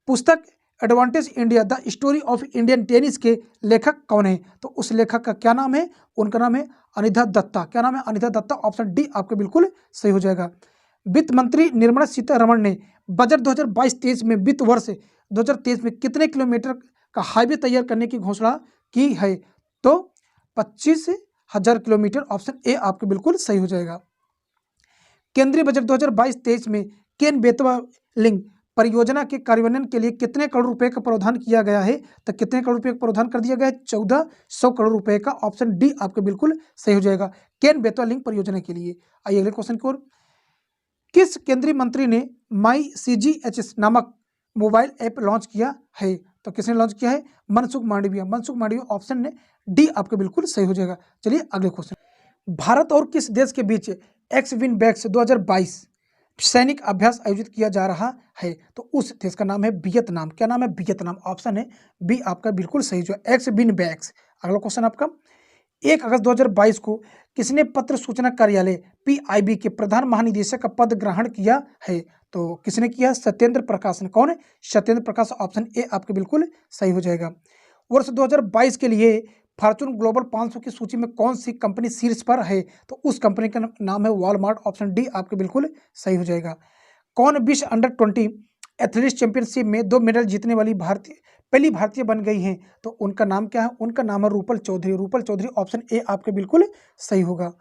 पुस्तक advantage India the story of Indian tennis के लेखक कौन है? तो उस लेखक का क्या नाम है? उनका नाम है अनिता दत्ता। क्या नाम है? अनिता दत्ता। ऑप्शन डी आपका बिल्कुल सही हो जाएगा। वित्त मंत्री निर्मला सीतारमण ने बजट 2022-23 में वित्त वर्ष 2023 में कितने किलोमीटर का हाईवे तैयार करने की घोषणा की है? तो 25,000 किलोमीटर। ऑप्शन ए आपके बिल्कुल सही हो जाएगा। केंद्रीय बजट 2022-23 में केन बेतवा लिंक परियोजना के कार्यान्वयन के लिए कितने करोड़ रुपए का प्रावधान किया गया है? तो कितने करोड़ रुपए का प्रावधान कर दिया गया है? 1400 करोड़ रुपए का। ऑप्शन डी आपके बिल्कुल सही हो जाएगा, केन बेतवा लिंक परियोजना के लिए। आइए अगले क्वेश्चन की ओर। किस केंद्रीय मंत्री ने माई CGHS नामक मोबाइल ऐप लॉन्च किया है? तो किसने लॉन्च किया है? मनसुख मांडविया। मनसुख मांडविया, ऑप्शन ने डी आपके बिल्कुल सही हो जाएगा। चलिए अगले क्वेश्चन। भारत और किस देश के बीच एक्सविन बैक्स 2022 सैनिक अभ्यास आयोजित किया जा रहा है? तो उस देश का नाम है वियतनाम। क्या नाम है? वियतनाम। ऑप्शन है बी आपका बिल्कुल सही जो है, एक्सविन बैक्स। अगला क्वेश्चन आपका, 1 अगस्त 2022 को किसने पत्र सूचना कार्यालय PIB के प्रधान महानिदेशक का पद ग्रहण किया है? तो किसने किया? सत्येंद्र प्रकाश ने। कौन है? सत्येंद्र प्रकाश। ऑप्शन ए आपके बिल्कुल सही हो जाएगा। वर्ष 2022 के लिए फॉर्च्यून ग्लोबल 500 की सूची में कौन सी कंपनी शीर्ष पर है? तो उस कंपनी का नाम है वॉलमार्ट। ऑप्शन डी आपके बिल्कुल सही हो जाएगा। कौन विश्व अंडर-20 एथलेटिक्स चैंपियनशिप में 2 मेडल जीतने वाली पहली भारतीय बन गई हैं? तो उनका नाम क्या है? उनका नाम है रूपल चौधरी। रूपल चौधरी। ऑप्शन ए आपके बिल्कुल सही होगा।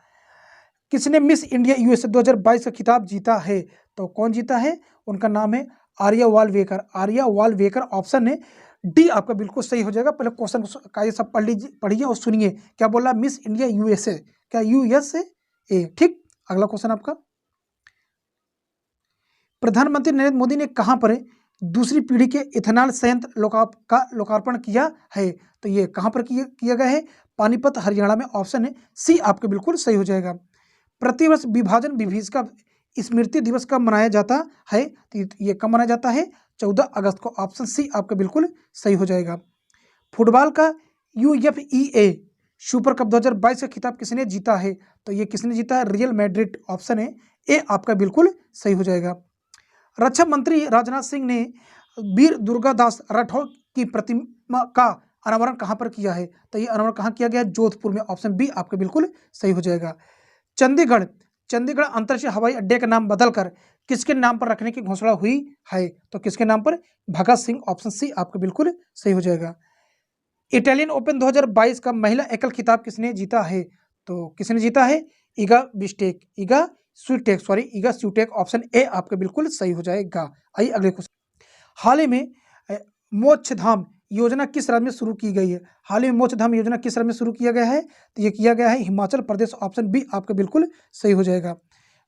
किसने मिस इंडिया USA 2022 का खिताब जीता है? तो कौन जीता है? उनका नाम है आर्या वालवेकर। आर्या वालवेकर। ऑप्शन है डी आपका बिल्कुल सही हो जाएगा। पहले क्वेश्चन का ये सब पढ़िए और सुनिए। क्या बोल रहा है? Miss India USA। क्या USA? ठीक। अगला क्वेश्चन आपका, प्रधानमंत्री नरेंद्र मोदी ने कहां पर दूसरी पीढ़ी के इथेनॉल संयंत्र का लोकार्पण किया है? तो ये कहां पर किया गया है? पानीपत, हरियाणा में। ऑप्शन है सी आपके बिल्कुल सही हो जाएगा। प्रतिवर्ष विभाजन विभीषिका स्मृति दिवस कब मनाया जाता है? तो ये कब मनाया जाता है? 14 अगस्त को। ऑप्शन सी आपका बिल्कुल सही हो जाएगा। फुटबॉल का UEFA सुपर कप 2022 का खिताब किसने जीता है? तो ये किसने जीता है? Real Madrid. ऑप्शन है ए आपका बिल्कुल सही हो जाएगा। रक्षा मंत्री राजनाथ सिंह ने वीर दुर्गादास राठौर की प्रतिमा का अनावरण कहां पर किया है? तो ये अनावरण कहां किया गया? जोधपुर में। ऑप्शन बी आपका बिल्कुल सही हो जाएगा। चंडीगढ़ अंतर्राष्ट्रीय हवाई अड्डे का नाम बदलकर किसके नाम पर रखने की घोषणा हुई है? तो किसके नाम पर? भगत सिंह। ऑप्शन सी आपका बिल्कुल सही हो जाएगा। इटालियन ओपन 2022 का महिला एकल खिताब किसने जीता है? तो किसने जीता है? ईगा स्वीटेक। ऑप्शन ए आपका बिल्कुल सही हो जाएगा। आइए अगले क्वेश्चन। हाल ही में मोक्षधाम योजना किस राज्य में शुरू की गई है? हाल ही में मोक्षधाम योजना किस राज्य में शुरू किया गया है? तो ये किया गया है हिमाचल प्रदेश। ऑप्शन बी आपका बिल्कुल सही हो जाएगा।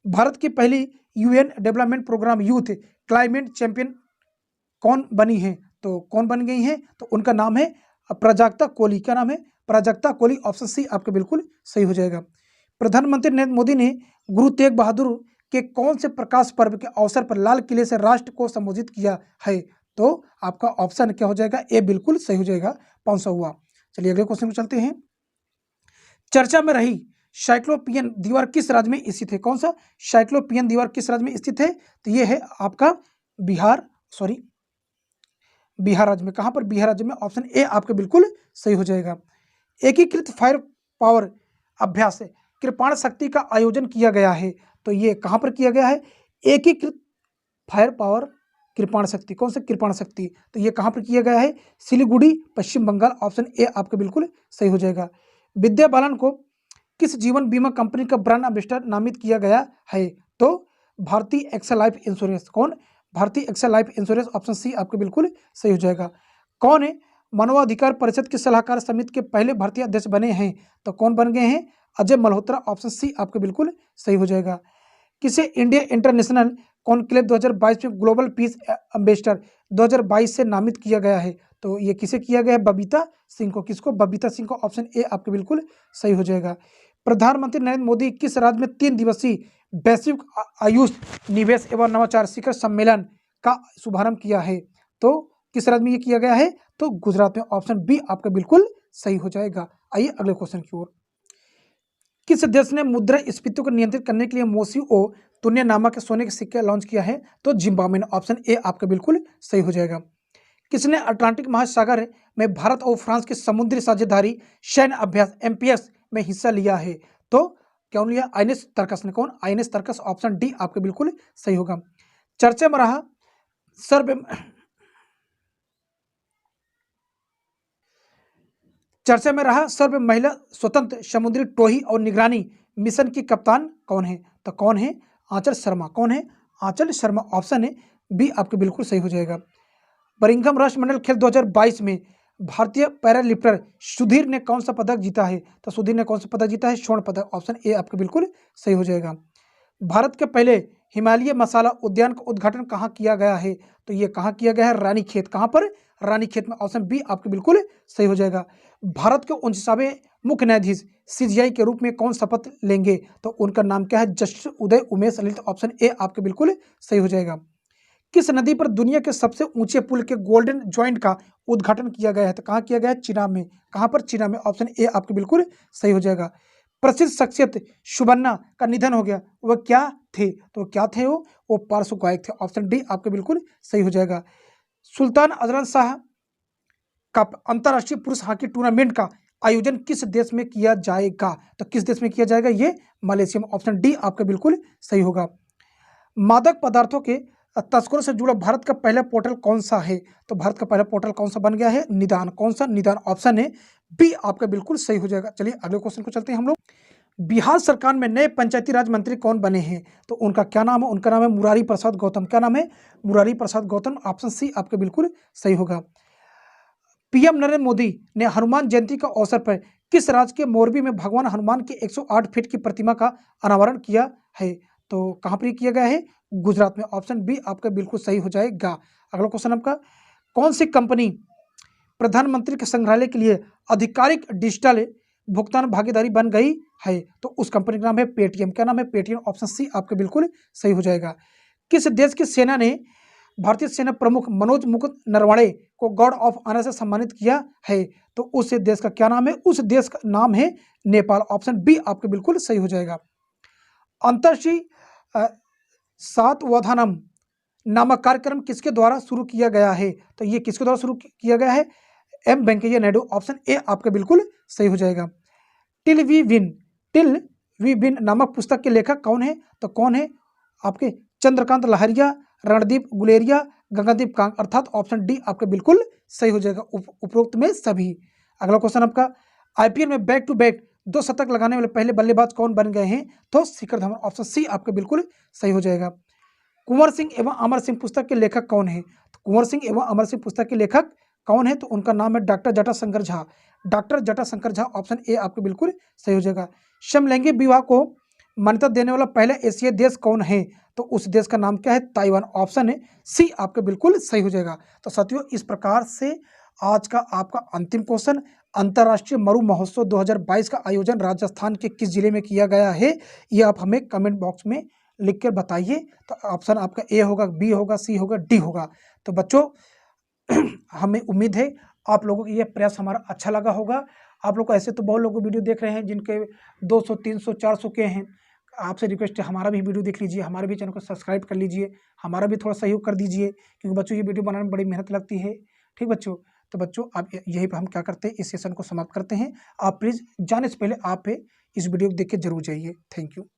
भारत की पहली UN Development Programme youth climate champion कौन बनी है? तो कौन बन गई हैं? तो उनका नाम है प्राजक्ता कोली। क्या नाम है? प्राजक्ता कोली। ऑप्शन सी आपका बिल्कुल सही हो जाएगा। प्रधानमंत्री नरेंद्र मोदी ने गुरु तेग बहादुर के कौन से प्रकाश पर्व के अवसर पर लाल किले से राष्ट्र को संबोधित किया है? तो आपका ऑप्शन क्या हो जाएगा? ए बिल्कुल सही हो जाएगा। 500 हुआ। चलिए अगले क्वेश्चन को चलते हैं। चर्चा में रही साइक्लोपियन दीवार किस राज्य में स्थित है? कौन सा साइक्लोपियन दीवार किस राज्य में स्थित है? तो ये है आपका बिहार राज्य में। कहां पर? बिहार राज्य में। ऑप्शन ए आपका बिल्कुल सही हो जाएगा। एकीकृत फायर पावर अभ्यास कृपाण शक्ति का आयोजन किया गया है, तो ये कहां पर किया गया है? एकीकृत फायर पावर कृपाण शक्ति। कौन सा? कृपाण शक्ति। तो ये कहां पर किया गया है? सिलीगुड़ी, पश्चिम बंगाल। ऑप्शन ए आपका बिल्कुल सही हो जाएगा। विद्या बालन को किस जीवन बीमा कंपनी का ब्रांड एम्बेसडर नामित किया गया है? तो भारतीय एक्सल लाइफ इंश्योरेंस। कौन? Bharti AXA life insurance, option C आपके बिल्कुल सही हो जाएगा। कौन है मानवाधिकार परिषद की सलाहकार समिति के पहले भारतीय अध्यक्ष बने हैं? तो कौन बन गए हैं? अजय मल्होत्रा, ऑप्शन सी आपके बिल्कुल सही हो जाएगा। किसे इंडिया इंटरनेशनल कॉन्क्लेव 2022 में ग्लोबल पीस एम्बेसडर 2022 से नामित किया गया है? तो ये किसे किया गया है? बबीता सिंह को। किसको? बबीता सिंह को, ऑप्शन ए आपके बिल्कुल सही हो जाएगा। प्रधानमंत्री नरेंद्र मोदी किस राज्य में 3 दिवसीय वैश्विक आयुष निवेश एवं नवाचार शिखर सम्मेलन का शुभारंभ किया है? तो किस राज्य में ये किया गया है? तो गुजरात में, ऑप्शन बी आपका बिल्कुल सही हो जाएगा। आइए अगले क्वेश्चन की ओर। किस देश ने मुद्रास्फीति को नियंत्रित करने के लिए मोसिओ तुन्य नामक सोने के सिक्के लॉन्च किया है? तो जिम्बाब्वे ने, ऑप्शन ए आपका बिल्कुल सही हो जाएगा। किसने अटलांटिक महासागर में भारत और फ्रांस के समुद्री साझेदारी सैन्य अभ्यास MPS में हिस्सा लिया है? तो कौन लिया? INS तर्कस ने। कौन? INS तर्कस, ऑप्शन डी आपके बिल्कुल सही होगा। चर्चा में रहा सर्व महिला स्वतंत्र समुद्री टोही और निगरानी मिशन की कप्तान कौन है? तो कौन है? आंचल शर्मा। कौन है? आंचल शर्मा, ऑप्शन है बी आपके बिल्कुल सही हो जाएगा। बरिंघम राष्ट्रमंडल खेल 2022 में भारतीय पैरालिफ्टर सुधीर ने कौन सा पदक जीता है? तो सुधीर ने कौन सा पदक जीता है? स्वर्ण पदक, ऑप्शन ए आपके बिल्कुल सही हो जाएगा। भारत के पहले हिमालय मसाला उद्यान का उद्घाटन कहाँ किया गया है? तो ये कहाँ किया गया है? रानीखेत। कहाँ पर? रानीखेत में, ऑप्शन बी आपके बिल्कुल सही हो जाएगा। भारत के 49वें मुख्य न्यायाधीश CJI के रूप में कौन शपथ लेंगे? तो उनका नाम क्या है? Justice Uday Umesh Lalit, option A आपके बिल्कुल सही हो जाएगा। किस नदी पर दुनिया के सबसे ऊंचे पुल के गोल्डन जॉइंट का उद्घाटन किया गया है? तो कहाँ किया गया है? चिनाब में। कहाँ पर? चिनाब में, ऑप्शन ए आपके बिल्कुल सही हो जाएगा। प्रसिद्ध शख्सियत सुबन्ना का निधन हो गया, वह क्या थे? तो क्या थे वो पार्श्व गायक थे, ऑप्शन डी आपके बिल्कुल सही हो जाएगा। सुल्तान अजलन शाह कप अंतर्राष्ट्रीय पुरुष हॉकी टूर्नामेंट का आयोजन किस देश में किया जाएगा? तो किस देश में किया जाएगा? ये मलेशिया में, ऑप्शन डी आपका बिल्कुल सही होगा। मादक पदार्थों के तस्करों से जुड़ा भारत का पहला पोर्टल कौन सा है? तो भारत का पहला पोर्टल कौन सा बन गया है? निदान। कौन सा? निदान, ऑप्शन है बी आपका बिल्कुल सही हो जाएगा। चलिए अगले क्वेश्चन को चलते हैं हम लोग। बिहार सरकार में नए पंचायती राज मंत्री कौन बने हैं? तो उनका क्या नाम है? उनका नाम है मुरारी प्रसाद गौतम। क्या नाम है? मुरारी प्रसाद गौतम, ऑप्शन सी आपके बिल्कुल सही होगा। PM नरेंद्र मोदी ने हनुमान जयंती के अवसर पर किस राज्य के मोरबी में भगवान हनुमान की 108 फीट की प्रतिमा का अनावरण किया है? तो कहाँ पर किया गया है? गुजरात में, ऑप्शन बी आपका बिल्कुल सही हो जाएगा। अगला क्वेश्चन आपका, कौन सी कंपनी प्रधानमंत्री के संग्रहालय के लिए आधिकारिक डिजिटल भुगतान भागीदारी बन गई है? तो उस कंपनी का नाम है पेटीएम। क्या नाम है? पेटीएम, ऑप्शन सी आपके बिल्कुल सही हो जाएगा। किस देश की सेना ने भारतीय सेना प्रमुख मनोज मुकुंद नरवणे को गार्ड ऑफ ऑनर से सम्मानित किया है? तो उस देश का क्या नाम है? उस देश का नाम है नेपाल, ऑप्शन बी आपके बिल्कुल सही हो जाएगा। अंतर्राष्ट्रीय सातवधानम नामक कार्यक्रम किसके द्वारा शुरू किया गया है? तो ये किसके द्वारा शुरू किया गया है? M Venkaiah Naidu, option A आपका बिल्कुल सही हो जाएगा। टिल वी विन नामक पुस्तक के लेखक कौन है? तो कौन है? आपके चंद्रकांत लहरिया, रणदीप गुलेरिया, गगनदीप कांग, अर्थात ऑप्शन डी आपका बिल्कुल सही हो जाएगा उपरोक्त में सभी। अगला क्वेश्चन आपका, IPL में बैक टू बैक 2 शतक लगाने वाले पहले बल्लेबाज कौन बन गए हैं? तो शिखर धवन, ऑप्शन सी आपका बिल्कुल सही हो जाएगा। कुंवर सिंह एवं अमर सिंह पुस्तक के लेखक कौन है? तो कुंवर सिंह एवं अमर सिंह पुस्तक के लेखक कौन है? तो उनका नाम है doctor Jatashankar Jha. Doctor Jatashankar Jha, option A आपके बिल्कुल सही हो जाएगा। समलैंगिक विवाह को मान्यता देने वाला पहला एशियाई देश कौन है? तो उस देश का नाम क्या है? ताइवान, ऑप्शन है सी आपके बिल्कुल सही हो जाएगा। तो साथियों, इस प्रकार से आज का आपका अंतिम क्वेश्चन, अंतर्राष्ट्रीय मरु महोत्सव 2022 का आयोजन राजस्थान के किस जिले में किया गया है? ये आप हमें कमेंट बॉक्स में लिख कर बताइए। तो ऑप्शन आपका ए होगा, बी होगा, सी होगा, डी होगा। तो बच्चों हमें उम्मीद है आप लोगों को ये प्रयास हमारा अच्छा लगा होगा। आप लोग ऐसे तो बहुत लोग वीडियो देख रहे हैं जिनके 200, 300, 400 के हैं। आपसे रिक्वेस्ट है हमारा भी वीडियो देख लीजिए, हमारे भी चैनल को सब्सक्राइब कर लीजिए, हमारा भी थोड़ा सहयोग कर दीजिए, क्योंकि बच्चों ये वीडियो बनाने में बड़ी मेहनत लगती है। ठीक बच्चों, तो बच्चों आप यही पर हम क्या करते हैं, इस सेशन को समाप्त करते हैं। आप प्लीज़ जाने से पहले आप इस वीडियो को देख के जरूर जाइए। Thank you.